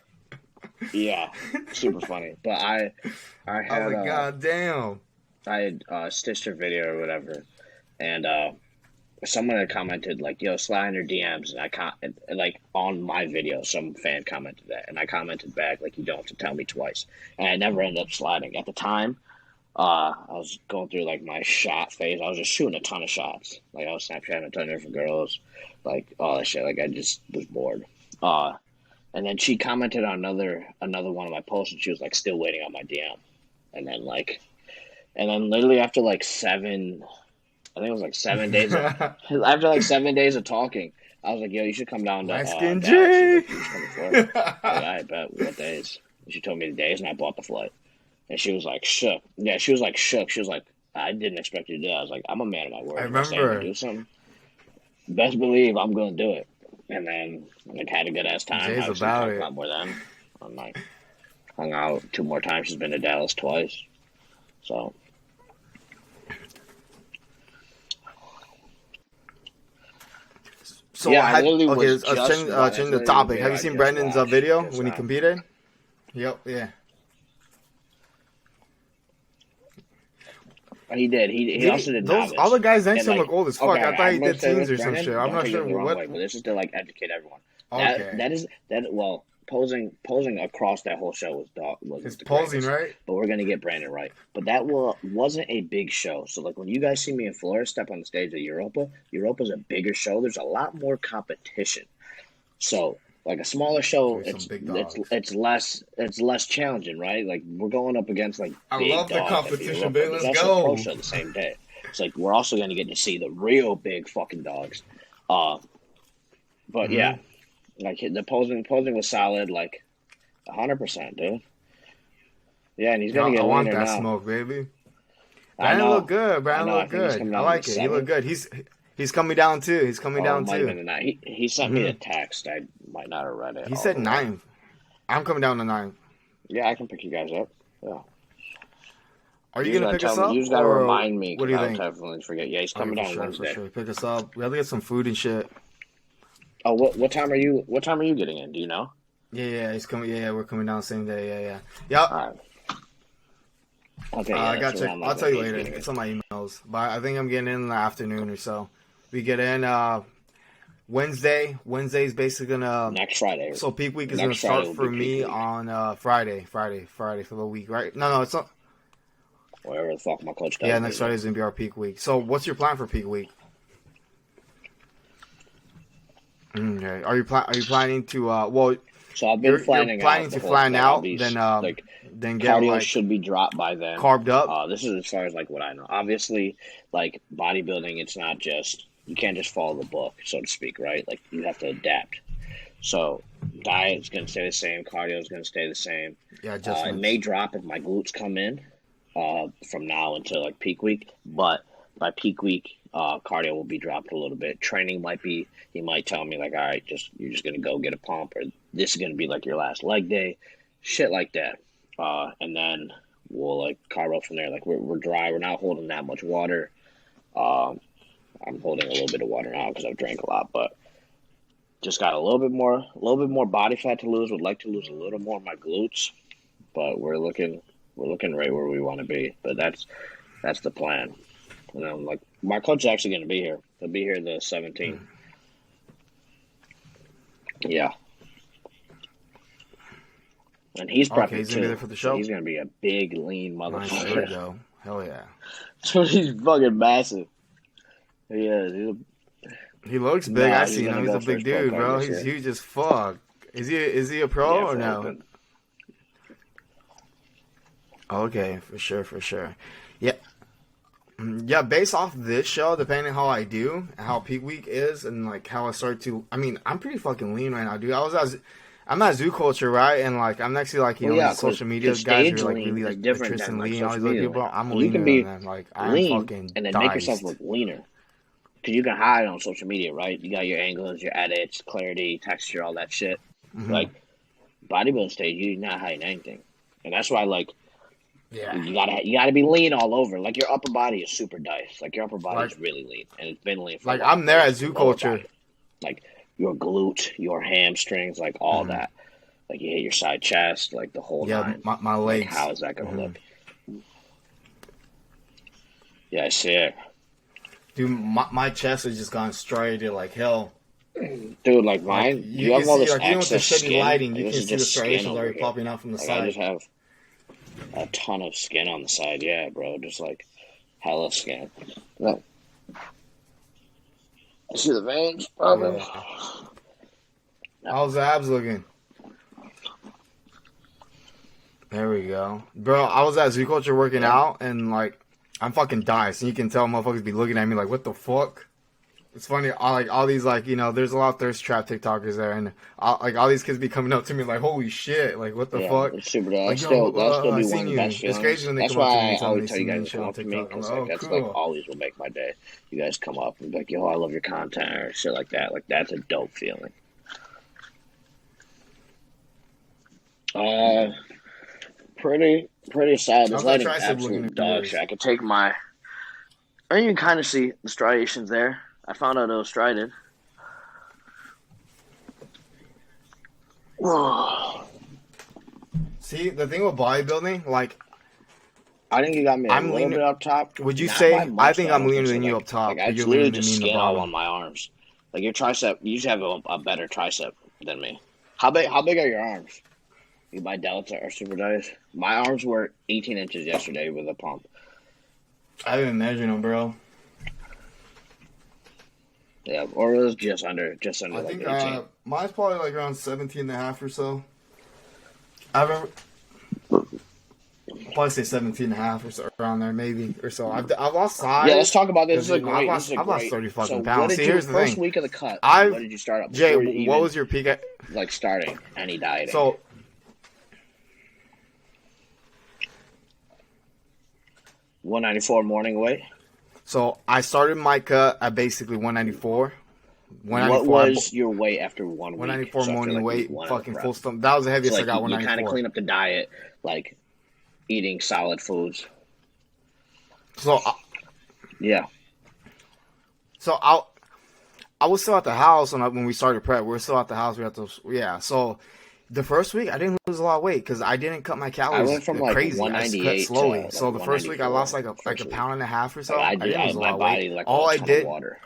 Yeah, super funny. But I I was had like, god damn. I had stitched her video or whatever, and someone had commented like, "Yo, slide in her DMs," and like on my video, some fan commented that, and I commented back like, "You don't have to tell me twice," and I never ended up sliding. At the time, I was going through like my shot phase. I was just shooting a ton of shots. Like I was Snapchatting a ton of different girls, like all that shit. Like I just was bored. And then she commented on another one of my posts, and she was like, "Still waiting on my DM," and then literally after like I think it was like 7 days. After like 7 days of talking, I was like, "Yo, you should come down to My skin Dallas." J. She's like, "You should come to Florida." I was like, "I bet what days?" And she told me the days, and I bought the flight. And she was like shook. Yeah, she was like shook. She was like, "I didn't expect you to do that." I was like, "I'm a man of my word. I If I say I'm gonna remember. do something, best believe I'm gonna do it." And then like had a good ass time. Jay's Obviously, about talked it. a lot more then. I'm like hung out 2 more times. She's been to Dallas twice. So So yeah, I okay, literally was let's just change that's the literally topic. the Have you video I seen just Brandon's watched video just when he now. competed? Yep, yeah. He did. He Did also did those novice. all the guys next And to him like, look old as fuck. okay, I thought I'm he gonna did say teens this, or some Brandon. shit. I'm Don't not take sure it the wrong way, what. but this is to like educate everyone. Okay, Well, posing across that whole show was it's the posing, greatest. right? But we're gonna get Brandon right. But that wasn't a big show. So like when you guys see me in Florida step on the stage at Europa's a bigger show. There's a lot more competition. So like a smaller show, Some big dogs. it's less challenging, right? Like we're going up against like I big love the dogs at competition, Europa. baby. There's Let's also a pro go. show the same day. It's like we're also going to get to see the real big fucking dogs. But yeah, like the posing was solid, like 100%, dude. Yeah, and he's Yeah, gonna get I want leaner that now. smoke, baby. I Brandon know. look good. I Brandon know. I look think he's good. coming I down like to it. He look 7. good. He's coming down too. He's coming Oh, down it might have been too. the 9. He sent me a text. I might not have read it. He all said the way. 9th. I'm coming down to 9th. Yeah, I can pick you guys up. Yeah. Are you You gonna gotta pick us tell me. up? You just gotta Or remind me what because do you I'll think? definitely forget. Yeah, he's Okay, coming for down sure, Wednesday. for sure. Pick us up. We have to get some food and shit. Oh, what time are you? What time are you getting in? Do you know? Yeah, he's coming. Yeah, we're coming down the same day. Yeah. Yep. All right. Okay, yeah, I gotta that's check. around I'll like tell you when he's later. getting It's in. on my emails, but I think I'm getting in the afternoon or so. We get in Wednesday. Wednesday's basically gonna. Next Friday. So peak week is Next gonna start Friday will for be me peak week. on Friday for the week, right? No, it's not. Whatever the fuck my coach tells Yeah, me. next Friday is gonna be our peak week. So what's your plan for peak week? Okay. Are you planning to well? So I've been You're planning planning to flatten out, then get cardio like should be dropped by then. carved up. This is as far as like what I know. Obviously, like bodybuilding, it's not just you can't just follow the book, so to speak, right? Like you have to adapt. So diet is going to stay the same, cardio is going to stay the same. Yeah, It adjustments. may drop if my glutes come in from now until like peak week, but by peak week, cardio will be dropped a little bit. Training might be, he might tell me like, all right, you're just going to go get a pump, or this is going to be like your last leg day, shit like that. And then we'll like carve up from there. Like we're dry, we're not holding that much water. I'm holding a little bit of water now because I've drank a lot, but just got a little bit more body fat to lose. Would like to lose a little more of my glutes, but we're looking right where we want to be. But that's the plan. And then like my coach is actually going to be here. He'll be here the 17th. Yeah. And he's prepping he's too. gonna be there for the show. So he's going to be a big, lean Nice, there we motherfucker. go. Hell yeah. So he's fucking massive. He is. He looks big. I He's seen him. gonna He's go a for big his pro dude, card bro. this He's year. huge as fuck. Is he a pro Yeah, or for no? open. Okay, for sure. Yeah. Yeah, based off this show, depending on how I do, and how peak week is, and like how I start to, I mean, I'm pretty fucking lean right now, dude. I'm at Zoo Culture, right? And like, I'm next to like, Well, these yeah, social 'cause media guys stage who are like lean really is like different Tristan than like Lee and all social these other media people. lean. I'm So you leaner can be than them. Like, I'm lean fucking and then make yourself diced. look leaner. because you can hide on social media, right? You got your angles, your edits, clarity, texture, all that shit. Mm-hmm. Like bodybuilding stage, you're not hiding anything, and that's why like Yeah. you gotta be lean all over. Like your upper body is super diced. Like your upper body Like is really lean, and it's been lean for a like while. I'm there But at it's Zoo your lower Culture. body, like your glute, your hamstrings, like all Mm-hmm. that. Like you hit your side chest, like the whole Yeah, nine. my Like legs. how is that gonna Mm-hmm. look? Yeah, I see it. Dude, my chest has just gone striated like hell. Dude, like Like mine, you you can have all see, this like even with the excess shitty skin. lighting, Like you this can is see the just skin striations over already here. popping out from the Like I side. just have a ton of skin on the side. Yeah, bro, just like hella skin. Look, you see the veins popping? Yeah. How's the abs looking? There we go, bro. I was at Zoo Culture working Yeah. out, and like I'm fucking diced, and you can tell motherfuckers be looking at me like, what the fuck? It's funny, all these like there's a lot of thirst trap TikTokers there, and all these kids be coming up to me like, holy shit, like what the Yeah, fuck? it's super. That'll Like yo, still I be one seen of the you. best It's crazy feelings. when they That's come up to me why I and tell me they always tell see you me guys and to shit come on up to me TikTok. I'm because like, like oh that's like cool. always will make my day. You guys come up and be like, yo, I love your content or shit like that. Like that's a dope feeling. Uh, pretty sad. This How's that lighting's tricep looking absolute of dog yours? shit. I could take my. I mean, you can kind of see the striations there. I found out it was striated. Whoa. See, the thing with bodybuilding, like I think you got me a I'm little leaner. bit up top. Would you Not by say? I much, think though. I I'm don't leaner think so. than you up Like top, but it's you're leaner literally than just me in the skin all bottom. on my arms. Like your tricep, you just have a better tricep than me. How big are your arms? You buy Delta or Super Dice? My arms were 18 inches yesterday with a pump. I haven't measured them, bro. Yeah, or it was just under I like think 18. mine's probably like around 17 and a half or so. I remember, I'll probably say 17 and a half or so, around there, maybe, or so. I've lost size. Yeah, let's talk about this. This is a I've great. This is a I've lost great. 30 So, fucking what pounds. did See, you here's the first thing. week of the cut? I've, What did you start at Jay, before you what even was your peak at? like starting any dieting? So, 194 morning weight. so I started my cut at basically 194. What was your weight after 1 week? 194 So after, morning like, week weight, one of the fucking prep. full stomach. That was the So heaviest I like got, you kind of 194. clean up the diet, like eating solid foods. So, Yeah. so I was still at the house when we started prep. We were still at the house. We had to, yeah. So the first week I didn't lose a lot of weight because I didn't cut my I calories went from like crazy. I just cut 198 slowly. to like So the first week I 194 lost like a first week. pound and a half or so. Like I didn't lose a my lot of body weight. like All a I ton did, of water,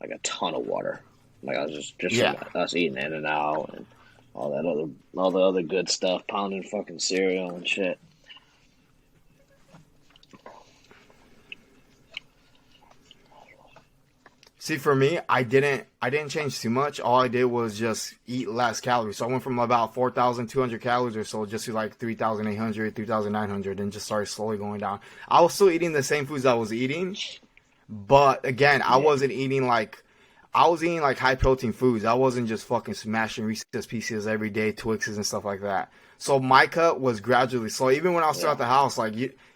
like a ton of water. Like I was just yeah. from us eating In and Out and all the other good stuff, pounding fucking cereal and shit. See, for me, I didn't change too much. All I did was just eat less calories. So I went from about 4,200 calories or so just to like 3,800, 3,900, and just started slowly going down. I was still eating the same foods I was eating, but again, I wasn't eating like high protein foods. I wasn't just fucking smashing Reese's Pieces every day, Twixes and stuff like that. So my cut was gradually slow. Even when I was still at the house, like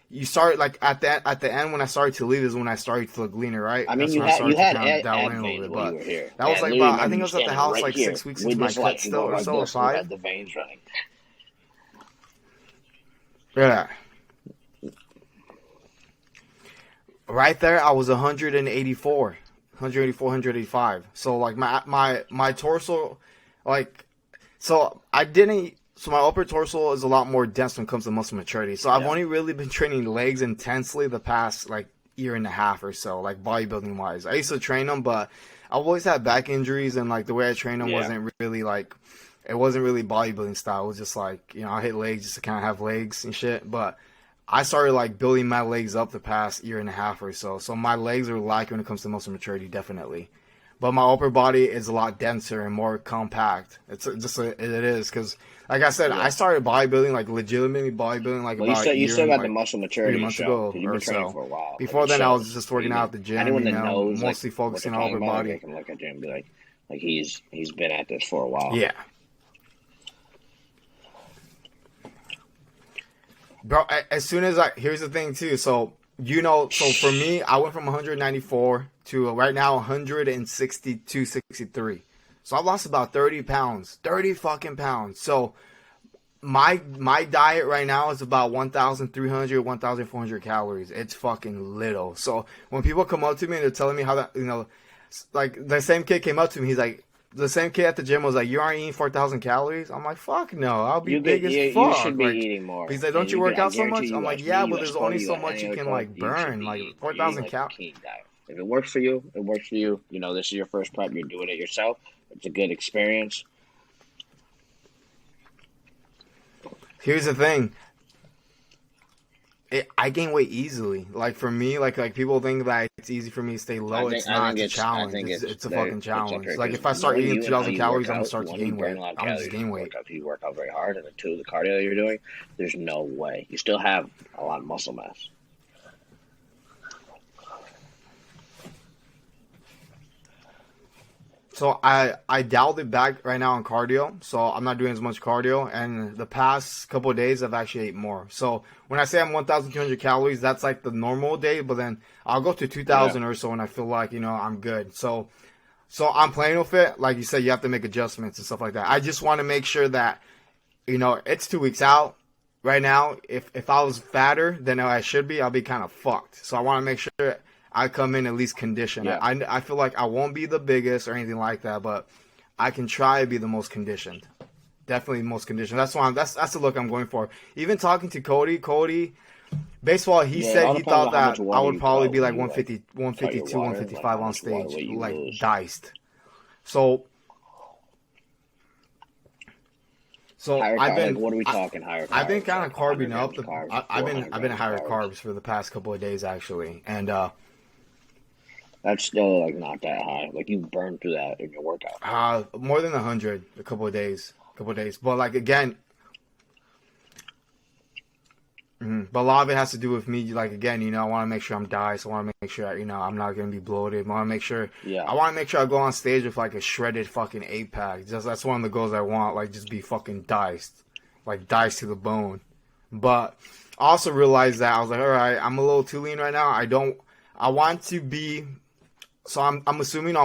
you start like at the end when I started to leave is when I started to look leaner, right? I mean, That's you when I had started to kind of ab dial in a veins little when bit. you were here. That was I like literally about, I remember think I you was at the standing house right like here 6 weeks with into my this cut light. You still, go or like so, or this, and you 5. had the veins running. Yeah. Right there, I was 184, 185. So like my torso, like, so I didn't. So my upper torso is a lot more dense when it comes to muscle maturity. So I've only really been training legs intensely the past like year and a half or so, like bodybuilding wise. I used to train them, but I always had back injuries, and like the way I trained them wasn't really like, it wasn't really bodybuilding style. It was just like, I hit legs just to kind of have legs and shit. But I started like building my legs up the past year and a half or so. So my legs are lacking when it comes to muscle maturity, definitely. But my upper body is a lot denser and more compact. It is because, like I said, I started bodybuilding, like legitimately bodybuilding, like Well, about a you year still and got the like muscle 3 maturity months show. ago 'Cause you've or been training so. for a while. Before Like, it then, I was shows. just working out at the gym, Anyone that knows, mostly like, what focusing they're on talking upper about, body. they can look at you and be like he's been at this for a while. Yeah. Bro, as soon as here's the thing too. So So for me, I went from 194 to right now 162, 63. So I've lost about 30 pounds, 30 fucking pounds. So my diet right now is about 1,300, 1,400 calories. It's fucking little. So when people come up to me and they're telling me how that, like the same kid came up to me, he's like, the same kid at the gym was like, "You aren't eating 4,000 calories." I'm like, "Fuck no, I'll be big as You fuck." should be Like, eating more. he's like, And "Don't you work I out so guarantee much?" you, I'm like, watch "Yeah, me, but US there's only Cody, so or much any you other can Cody, like you should burn. be Like you're eating 4,000 like cal." a king diet. If it works for you, it works for you. This is your first prep. You're doing it yourself. It's a good experience. Here's the thing. I gain weight easily. Like for me, like people think that it's easy for me to stay low. It's I not. think It's a I challenge. think It's a there. fucking It's up challenge. here Like because if I start knowing eating you and how 2,000 you work calories, I'm gonna out, start to one, you gain burn weight. a lot of I'm gonna just calories when gain you weight. work out. Because you work out very hard, and then two, the cardio you're doing, there's no way you still have a lot of muscle mass. So I dialed it back right now on cardio. So I'm not doing as much cardio. And the past couple of days, I've actually ate more. So when I say I'm 1,200 calories, that's like the normal day. But then I'll go to Yeah, 2,000 or so when I feel like I'm good. So I'm playing with it. Like you said, you have to make adjustments and stuff like that. I just want to make sure that it's 2 weeks out right now. If I was fatter than I should be, I'll be kind of fucked. So I want to make sure I come in at least conditioned. yeah, I feel like I won't be the biggest or anything like that, but I can try to be the most conditioned. Definitely the most conditioned. That's the look I'm going for. Even talking to Cody, baseball, he yeah. It said all he depends thought on how much that I water would you probably cut be when like you like 150, cut your 152, water, like 155 how on much water stage, weight you like lose. diced. So so Higher I've carb, like been what are we I, talking higher I've been carbs? kind Like of 100 carbing up. grams of carbs, I've 400 been grams of higher carbs. carbs for the past couple of days actually, and That's still like not that high. Like you burn through that in your workout. more than 100 a couple of days, But like again, but a lot of it has to do with me. Like again, I want to make sure I'm diced. I want to make sure I'm not gonna be bloated. Yeah, I want to make sure I go on stage with like a shredded fucking 8 pack. That's one of the goals I want. Like just be fucking diced, like diced to the bone. But I also realized that I was like, all right, I'm a little too lean right now. I want to be. So I'm assuming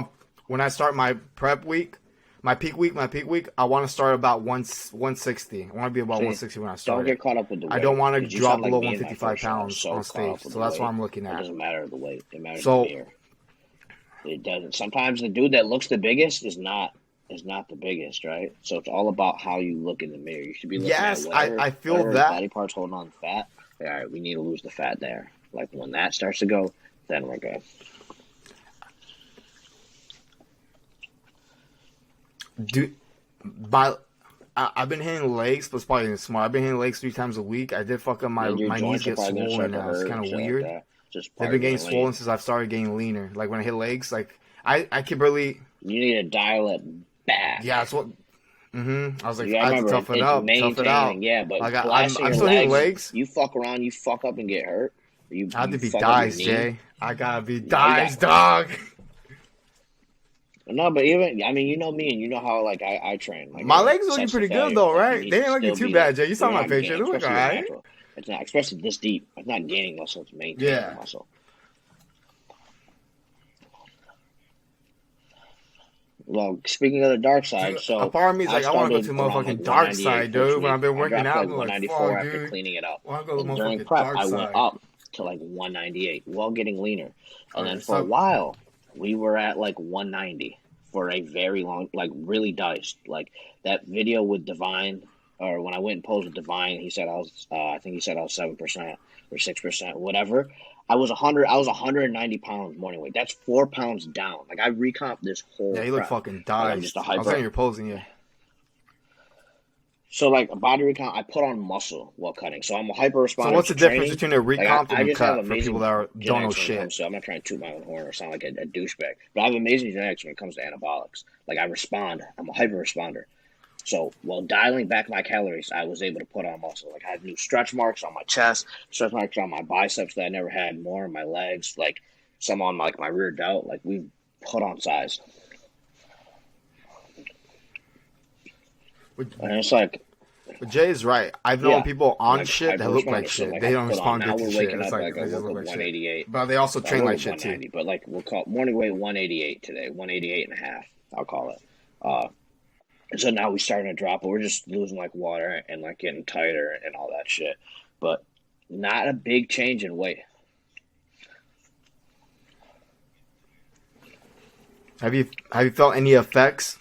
when I start my prep week, my peak week, I want to start about 160. I want to be about see, 160 when I don't start get it. caught up with the I don't weight want to because you sound drop like below me in my 155 first show. I was pounds so on caught stage. up with So the that's what weight. I'm looking It at. doesn't matter the weight. It matters the So mirror. It doesn't. Sometimes the dude that looks the biggest is not the biggest, right? So it's all about how you look in the mirror. You should be looking at yes, I feel whatever that. body parts holding on to fat. All right, we need to lose the fat there. Like when that starts to go, then we're good. Do by I've been hitting legs, but it's probably smart. I've been hitting legs 3 times a week. I did fuck up Yeah, your my knees joints are get probably gonna start swollen to now. It's hurt kind and of shit like weird. that. Just They've part been of getting being lean. swollen since I've started getting leaner. Like when I hit legs, like I can barely. You need to dial it back. Yeah, it's what. I was like, You gotta I have to remember, tough it it's up, tough it maintaining, out. yeah, but Like blasting I'm your still hitting legs, legs. you fuck around, you fuck up and get hurt. I have to You be fuck up your diced, knee. Jay. I gotta be Now you got diced, dog. no, but even I mean, you know me, and you know how like I train, like My legs looking sets to pretty good failure. though, Like you right? need They to ain't looking still too be like bad, Jay. You saw you're my not picture. gaining, They look especially your alright. natural. It's not, especially this deep. It's not gaining muscle; it's maintaining Yeah. muscle. Well, speaking of the dark side, A so part of me is I like, I want to go to started the around like motherfucking dark 198 side, first dude. When week. I've been I working dropped to out, like I'm like, 194 fuck, after dude. cleaning it up. I want to go to the And during motherfucking prep, dark I went side. up to like 198 while getting leaner. And then Alright, for a so while, we were at like 190 for a very long, like really diced. Like that video with Divine, or when I went and posed with Divine, he said I think he said I was 7% or 6%, whatever. I was 190 pounds morning weight. That's 4 pounds down. Like I recomped this whole yeah, you look prep. fucking Like I'm just a diced. I was saying hyper. you're posing, yeah. So like a body recomp, I put on muscle while cutting. So I'm a hyper So responder what's to the difference training. between a Like recomp and I a just have cut for people amazing don't know genetics when it shit? comes to. I'm not trying to toot my own horn or sound like a douchebag, but I have amazing genetics when it comes to anabolics. Like I respond. I'm a hyper responder. So while dialing back my calories, I was able to put on muscle. Like I had new stretch marks on my chest, stretch marks on my biceps that I never had, more on my legs, like some on like my rear delt. Like we put on size, Would- and it's like But Jay is right. I've known Yeah. people And on like shit that hyper look like response. So shit. like They I don't put on respond now good to we're shit. waking It's up like like I they just woke look up like shit. 188. But they also Well, I train woke like up shit too. 190, but like we'll call morning weight 188 today, 188 and a half. I'll call it. Uh, so now we starting to drop, but we're just losing like water and like getting tighter and all that shit. But not a big change in weight. Have you felt any effects?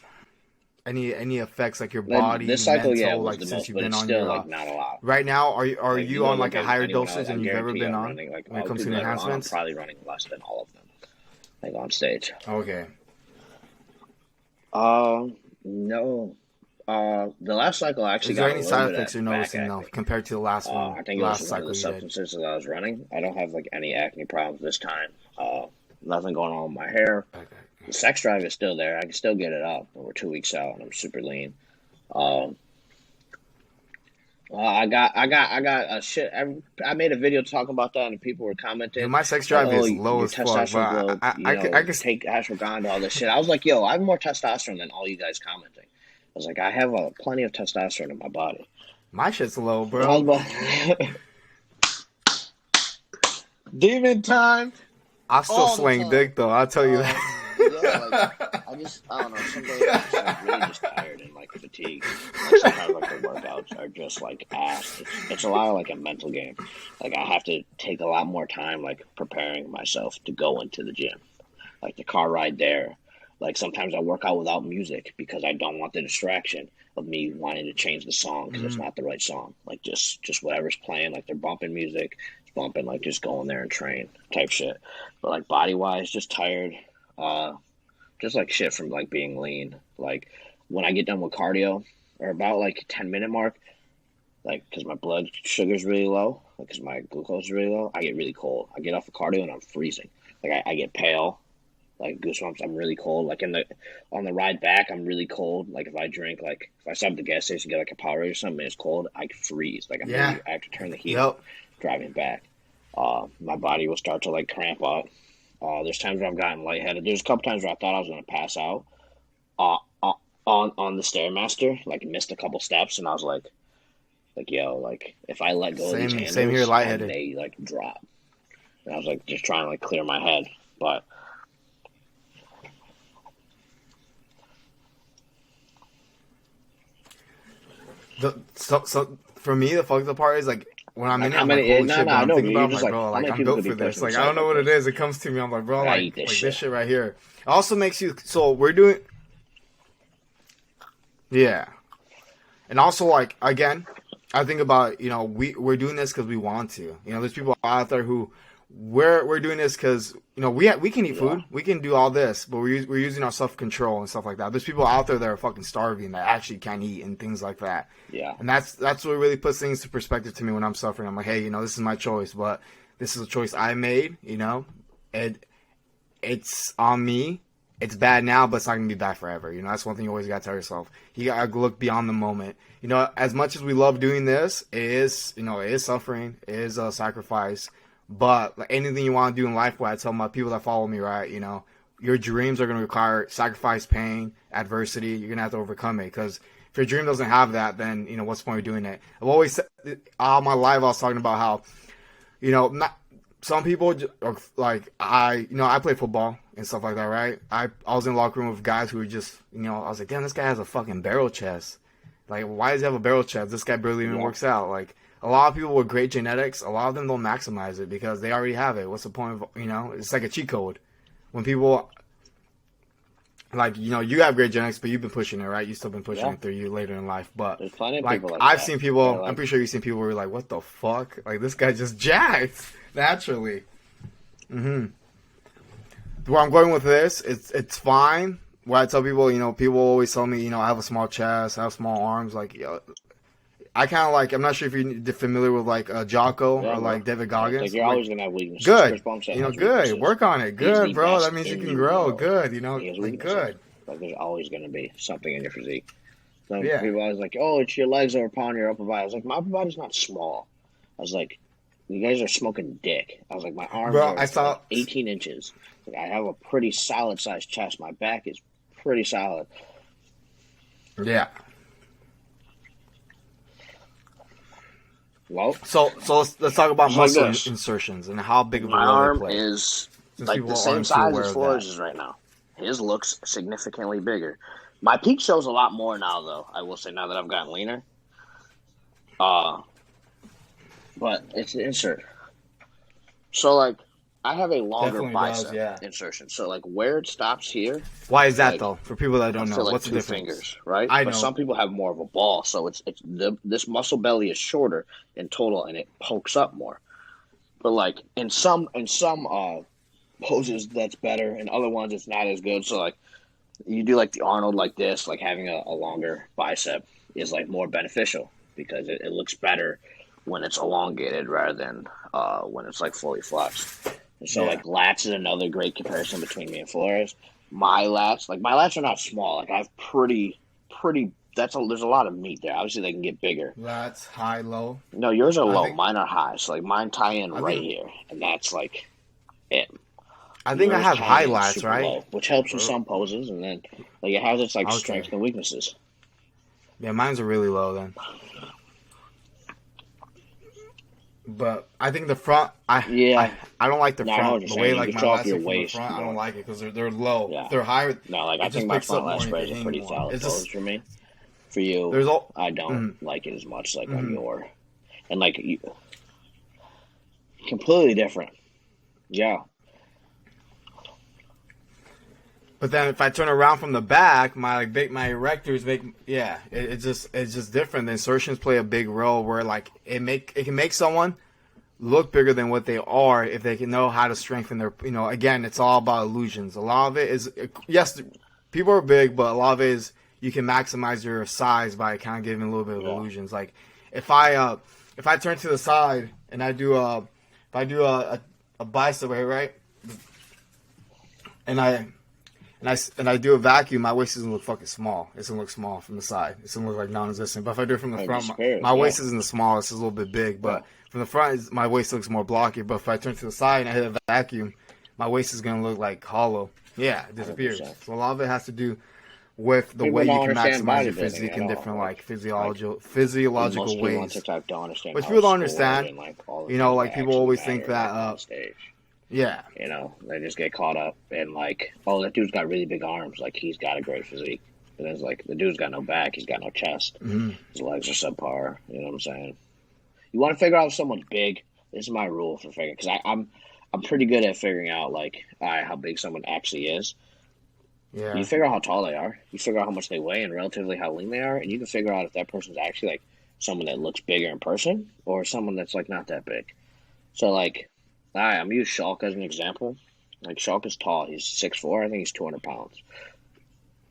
Any effects like your Like body, this cycle, yeah, mental, was like the since most, you've but been it's on still your like not a lot. right now? Are Like you you go on like look a at higher anyone else, dosage I than you've ever guarantee been I'm on running like when it all comes to people that are on, I'm enhancements? probably running less than all of them, like on stage. Okay. No. The last cycle I actually Is there got a any little side bit effects you're of back noticing though acne. compared to the last one, I think it was last one of the cycle you did? substances that I was running. I don't have like any acne problems this time. Nothing going on with my hair. Okay. The sex drive is still there. I can still get it up. We're 2 weeks out, and I'm super lean. Um, I got a shit. I made a video talking about that, and people were Dude, commenting my sex like, drive "Oh, is low your as fuck, testosterone but low. I could Take ashwagandha, all this shit." I was like, "Yo, I have more testosterone than all you guys commenting." I was like, "I have plenty of testosterone in my body." my shit's low, I was bro. like, demon time I still all the slang time. dick though. I'll tell you Yeah, like that. I don't know. Some days I'm just like really just tired and like fatigued. Like sometimes like the workouts are just like ass. It's a lot of like a mental game. Like I have to take a lot more time like preparing myself to go into the gym. Like the car ride there. Like sometimes I work out without music because I don't want the distraction of me wanting to change the song because it's not the right song. Like just whatever's playing. Like they're bumping music, it's bumping like just go in there and train type shit. But like body wise, just tired. Uh, just like shit from like being lean. Like when I get done with cardio or about like 10-minute mark, like because my blood sugar's really low, because my glucose is really low, I get really cold. I get off of cardio and I'm freezing. Like I get pale, like goosebumps. I'm really cold. Like on the ride back, I'm really cold. Like if I drink, like if I stop at the gas station get like a Powerade or something, and it's cold, I freeze. Like Yeah. I have to turn the heat on Yep. driving back. My body will start to like cramp up. There's times where I've gotten lightheaded. There's a couple times where I thought I was gonna pass out. Uh, uh, on the stairmaster, like missed a couple steps, and I was like yo, like if I let go of these Same here, handles, I lightheaded. may like drop. And I was like just trying to like clear my head, but So for me, the fucked up part is like when I'm like in it, how I'm like, many? holy No, shit. no, But I I'm know, but thinking you're about, I'm just like, like bro, how like many I'm people built could be for this. pushing Like I don't themselves know like what it this? is. It comes to me. I'm like, bro, Like I eat this like shit. this shit right here. It also makes you. So we're doing. Yeah. And also, like, again, I think about, we're doing this because we want to. There's people out there who we're doing this because, we can eat Yeah, food. We can do all this, but we're using our self-control and stuff like that. There's people out there that are fucking starving that actually can't eat and things like that. yeah, And that's what really puts things to perspective to me when I'm suffering. I'm like, hey, this is my choice, but this is a choice I made, and it's on me. It's bad now, but it's not gonna be bad forever. That's one thing you always gotta tell yourself. You gotta look beyond the moment. As much as we love doing this, it is suffering, it is a sacrifice. But like anything you want to do in life, what I tell my people that follow me, right? Your dreams are gonna require sacrifice, pain, adversity. You're gonna have to overcome it because if your dream doesn't have that, then what's the point of doing it? I've always said all my life I was talking about how not some people are like I play football and stuff like that, right? I was in the locker room with guys who were just I was like, damn, this guy has a fucking barrel chest. Like, why does he have a barrel chest? This guy barely even yeah, works out. Like, a lot of people with great genetics, a lot of them don't maximize it because they already have it. What's the point of It's like a cheat code. When people like you have great genetics, but you've been pushing it, right? You've still been pushing yeah. it through you later in life, but There's plenty of like people like I've that. seen They're people, I'm like, pretty sure you've seen people who are like, what the fuck? Like this guy just jacked naturally. Where I'm going with this, it's fine. What I tell people, people always tell me, I have a small chest, I have small arms. Like, I kind of like. I'm not sure if you're familiar with like Jocko yeah, or bro. like David Yeah, it's like Goggins. you're Like, always gonna have weaknesses. good, Chris Bumstead has good. weaknesses. Work on it. He's the Good, bro. That best means you in can the grow. world. Good, He has like weaknesses. good. Like there's always gonna be something in your physique. Some Yeah, people always like, oh, it's your legs are upon your upper body. I was like, my upper body's not small. I was like, you guys are smoking dick. I was like, my arms bro. are I saw. like 18 inches. Like, I have a pretty solid sized chest. My back is pretty solid. Yeah. Well, So let's talk about it's like muscle this. insertions and how big of a My role they arm play. is Since like the people same aren't too size aware as of that. Flores is right now. His looks significantly bigger. My peak shows a lot more now, though. I will say now that I've gotten leaner. But it's an insert. So like, I have a longer Definitely bicep does, yeah. insertion. So like, where it stops here, Why is that like, though? For people that I don't know, feel like what's the two difference? fingers, right? I But know. some people have more of a ball, so this muscle belly is shorter in total, and it pokes up more. But like in some poses, that's better. In other ones, it's not as good. So like, you do like the Arnold like this, like having a longer bicep is like more beneficial because it looks better when it's elongated rather than when it's like fully flexed. And so like lats is another great comparison between me and Flores. My lats are not small. Like I have pretty. There's a lot of meat there. Obviously, they can get bigger. Lats, high, low. No, yours are I low. think- Mine are high. So like mine tie in I right think- here, and that's like it. I think I Yours have tie high in lats, super right? low, which helps in some poses, and then like it has its like Okay. strengths and weaknesses. Yeah, mine's are really low then. But I think the front, I don't like the No, I know what front. you're The saying. way You like can my show off lats your are from the waist front, I don't more. like it because they're low. Yeah. They're higher. No, like I It just think my picks up front more lat and sprays you are can pretty hang more. solid It's just pose for me. For you, there's all. I don't like it as much like on your, and like you, completely different. Yeah. But then if I turn around from the back, my erectors make it's just different. The insertions play a big role where like it can make someone look bigger than what they are if they can know how to strengthen their again, it's all about illusions. A lot of it is yes, people are big, but a lot of it is you can maximize your size by kind of giving a little bit of illusions. Like if I turn to the side and I do a bicep right, and I do a vacuum, my waist doesn't look fucking small. It's gonna look small from the side. It's gonna look like non-existent. But if I do it from the front, my waist isn't the smallest. It's a little bit big. But from the front, my waist looks more blocky. But if I turn to the side and I hit a vacuum, my waist is gonna look like hollow. Yeah, it disappears. 100%. So a lot of it has to do with the People way you don't can understand maximize your bodybuilding physique at in all. different Like, physiological Most people on ways. TikTok don't understand. Which how people don't sport understand. and, like, all the You know, things like, that people actually always matter, think that, like, on stage. Yeah. You know, they just get caught up in like, oh, that dude's got really big arms, like he's got a great physique. And then it's like the dude's got no back, he's got no chest, his legs are subpar. You know what I'm saying? You want to figure out if someone's big. This is my rule for figuring because I'm pretty good at figuring out like how big someone actually is. Yeah. You figure out how tall they are, you figure out how much they weigh, and relatively how lean they are, and you can figure out if that person's actually like someone that looks bigger in person or someone that's like not that big. So like. I'm gonna use Shulk as an example. Like Shulk is tall. He's 6'4". I think he's 200 pounds.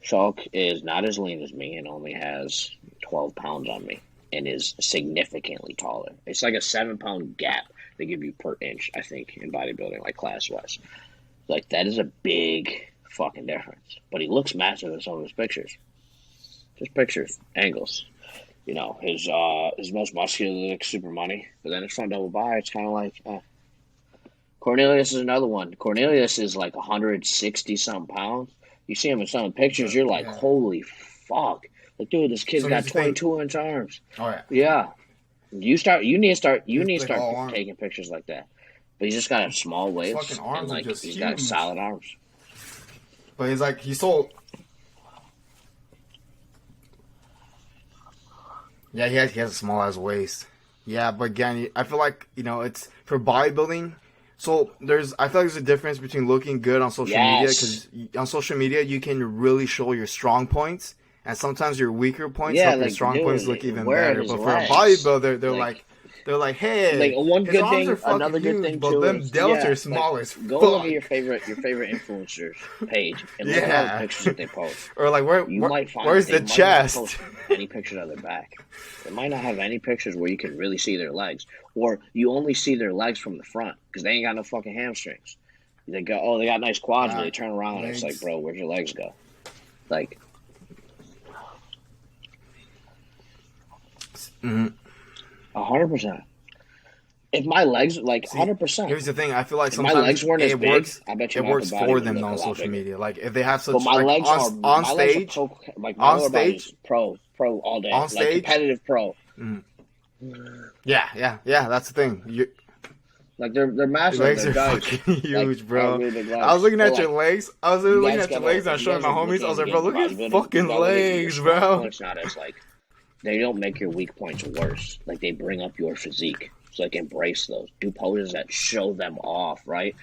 Shulk is not as lean as me and only has 12 pounds on me and is significantly taller. It's like a 7-pound gap they give you per inch, I think, in bodybuilding, like class-wise. Like that is a big fucking difference. But he looks massive in some of his pictures. Just pictures, angles. You know, his most muscular looks super money, but then his front double bi, it's kind of like. Cornelius is another one. Cornelius is like 160 something pounds. You see him in some of the pictures, you're like, holy fuck! Like, dude, this kid's got 22-inch arms. Oh yeah. Yeah. You need to start taking pictures like that. But he's just got a small waist. Fucking arms and, like, are just he's huge. got solid arms. But he's so. Yeah, he has a small ass waist. Yeah, but again, I feel like it's for bodybuilding. So I feel like there's a difference between looking good on social media because on social media you can really show your strong points, and sometimes your weaker points help your strong points look even better. But for a bodybuilder, they're like, hey, like one his good arms thing, are fucking another good huge, thing but too. them delts are like, small as go fuck. look at your favorite influencers page and look at all the pictures that they post. Or like where's the chest? Might not post any pictures of their back. They might not have any pictures where you can really see their legs, or you only see their legs from the front because they ain't got no fucking hamstrings. They go, oh, they got nice quads, but they turn around and it's like, bro, where'd your legs go? Like, 100%. If my legs, like, 100%. Here's the thing: I feel like if my sometimes legs weren't as it big, works. I bet you It works for them on on social media. Like if they have such but my like legs are on my stage, legs are pro, like my on lower body stage, is pro all day, on like stage, competitive pro. Yeah. That's the thing. Like they're Your massive. legs They're are giants. fucking huge, Like I have bro. really big I was legs. looking But at your like legs. I was you literally looking guys at your gotta, legs and I was if you showing guys my are homies. I looking was to like, get bro, into look at his bodybuilding, you fucking gotta look at your legs, strong bro. points not as like they don't make your weak points worse. Like they bring up your physique. So like embrace those. Do poses that show them off, right?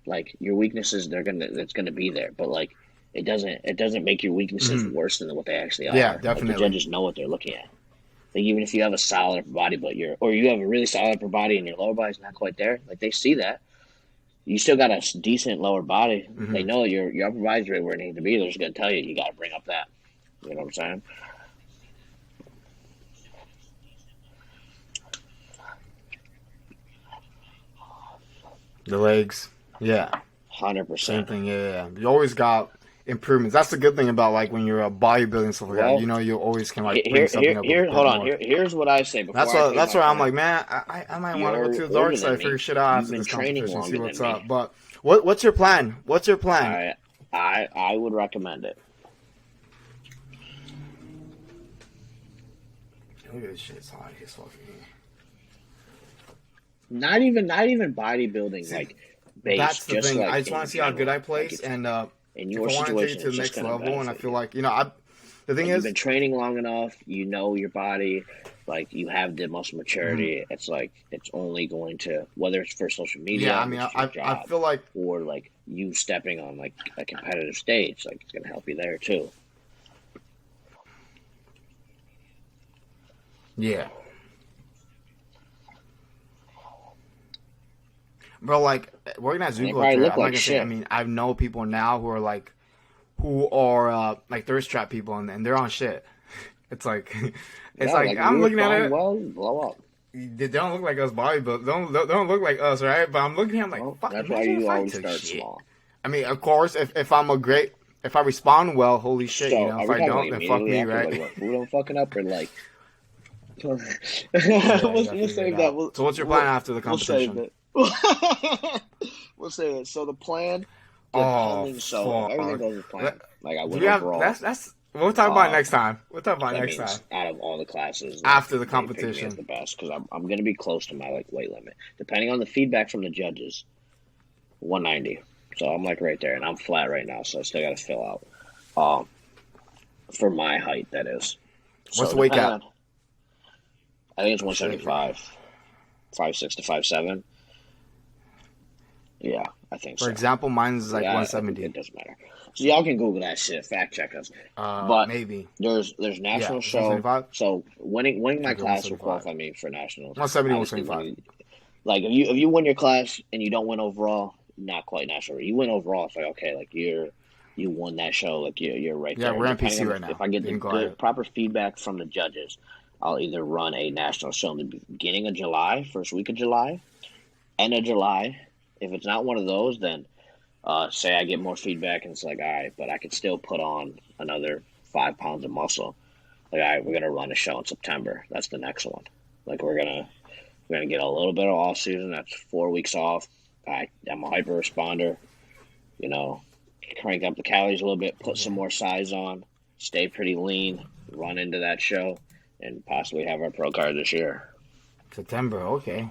Like your weaknesses, it's gonna be there, but like it doesn't make your weaknesses Mhm. worse than what they actually Yeah, are. Like the definitely. judges know what they're looking at. Like even if you have a solid upper body, but you have a really solid upper body and your lower body's not quite there, like they see that. You still got a decent lower body. They Hmm. know your upper body's right where it needs to be. They're just gonna tell you got to bring up that. You know what I'm saying? The legs. Yeah. Hundred Same percent. thing. Yeah. You always got improvements. That's the good thing about like when you're a bodybuilding and stuff like that. Well, You always can like bring here, something here, up a here. bit Hold on. more. Here's what I say before That's I what. tell you That's my why I'm plan. like, man, I might want to go You're to the dark older side, than figure me. shit out You've after been this training competition, see longer what's than me. up. But what's your plan? What's your plan? I would recommend it. Look at this shit. It's hot. It's fucking. Not even bodybuilding See, like that's base, the just thing. I like just want in to see how good general. I Like place, and in if your I want to take it situation, to it's the just next gonna level, and I benefit feel you. like the thing Like you've is, been training long enough, you know your body, like you have the muscle mhm, maturity. It's like it's only going to whether it's for social yeah. media, I mean, which is your I job, feel like or like you stepping on like a competitive stage, like it's gonna help you there too. yeah, bro. Like working at And they Zuko probably there, look I'm not like gonna say. I shit. mean, I know people now who are like thirst trap people, and they're on shit. It's like, it's Yeah, like like if you I'm looking at respond it. well, blow up. They don't look like us bodybuilders. Don't look like us, right? But I'm looking at them like, Well, fuck. that's why Imagine you if I always took start shit. small. I mean, of course, if I respond well, holy shit, So, are If we I talking don't, like then fuck immediately me, after, like right? what food I'm fucking up, or like we'll, Yeah, you gotta we'll figure it save that. out. So, what's your plan after the We'll save competition? it. We'll save it. So the plan, Oh depending. So if everything fuck. goes as Let- planned, like I Do win we have overall, that's we'll talk about it uh, next time. We'll talk about it that next time means out of all the classes, like after the they pick me as competition. the best because I'm gonna be close to my like weight limit, depending on the feedback from the judges. 190. So I'm like right there, and I'm flat right now, so I still got to fill out. Um, for my height, that is. What's So the weight depending cap? on, I think it's Shit, bro. 175, 5'6" to 5'7". Yeah, I think For so. example, mine is like Yeah, it 170. doesn't matter. So y'all can Google that shit, fact check us. But Maybe. there's Yeah, national it's show. 175. So winning my Okay, class will 175. qualify me for nationals. 170, Obviously, 175. like if you win your class and you don't win overall, not quite national. You win overall, it's like okay, like you won that show, like you're right Yeah, there. we're Depending NPC on right now. if I get You the can go good ahead. proper feedback from the judges, I'll either run a national show in the beginning of July, first week of July, end of July. If it's not one of those, then say I get more feedback and it's like, all right, but I could still put on another 5 pounds of muscle. Like, all right, we're gonna run a show in September. That's the next one. Like we're gonna get a little bit of off season. That's 4 weeks off. I'm a hyper responder. You know, crank up the calories a little bit, put some more size on, stay pretty lean, run into that show, and possibly have our pro card this year. September, okay.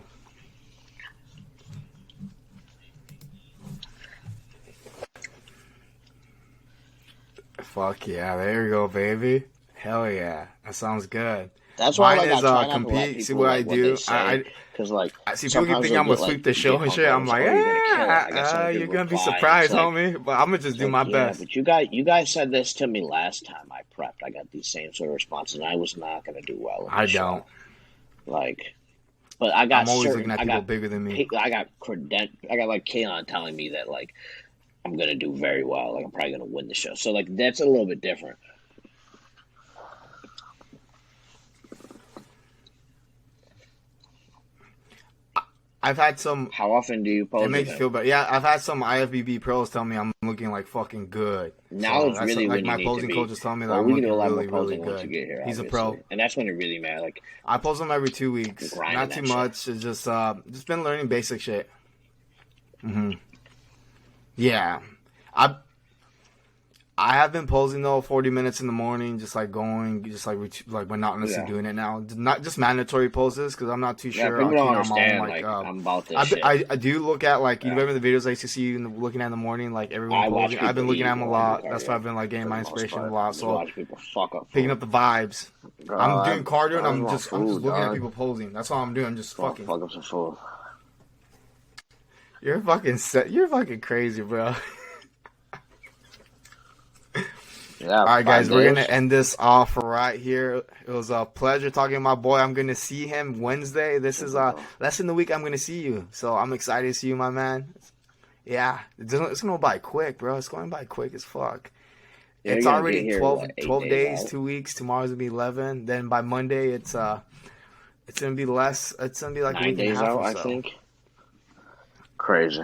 Fuck yeah, there you go, baby. Hell yeah, that sounds good. That's why, Mine like, I is try not to let compete. See people what I like what they do. say, because like I see people keep sometimes thinking they'll I'm gonna get sweep like the show get and hung shit. up I'm and say, like, "Oh, you're gonna kill it." I got some you're good gonna be reply, and surprised, homie. But I'm gonna just it's do like, my yeah, best. but you guys said this to me last time I prepped. I got these same sort of responses, and I was not gonna do well in I the don't. show. Like, but I got I'm always looking certain, at people bigger than me. I got like Kaylon telling me that like I'm gonna do very well. Like I'm probably gonna win the show. So like that's a little bit different. I've had some. How often do you It pose with makes you him? feel better. Yeah, I've had some IFBB pros tell me I'm looking like fucking good. Now So is that's really like when you my need to posing be. coach is telling me that Well, I'm we can do looking a lot more really, really posing once you good. get here, He's a obviously, pro. and that's when it really matters. Like I pose him every 2 you're weeks. grinding Not too that shit. much. It's just been learning basic shit. Yeah, I I have been posing though 40 minutes in the morning, just like going, just like monotonously Yeah. doing it now. Not just mandatory poses because I'm not too Yeah, sure. people don't Keen on my own, understand. like, Like, I'm about this shit. I do look at like you Yeah. remember the videos I used to see you looking at in the morning, like everyone I watch posing. I've been people looking eat at them a while I do lot. That's why cardio, I've been like getting for my the most inspiration a part. lot. Just So watch people fuck up picking food. up the vibes. I'm doing cardio and I I'm want just food, looking at dog. people posing. That's all I'm doing. I'm just Fuck fucking. up some food. You're fucking set. You're fucking crazy, bro. Yeah. All right, guys, 5 we're days. gonna end this off right here. It was a pleasure talking to my boy. I'm gonna see him Wednesday. This is less than the week I'm gonna see you, so I'm excited to see you, my man. Yeah, it's gonna go by quick, bro. It's going by quick as fuck. Yeah, It's you're gonna already get here, 12, what, 8 12 days, out? 2 weeks. Tomorrow's gonna be 11. Then by Monday, it's gonna be less. It's gonna be like a 9 week and a days half out, or I so. think. Crazy.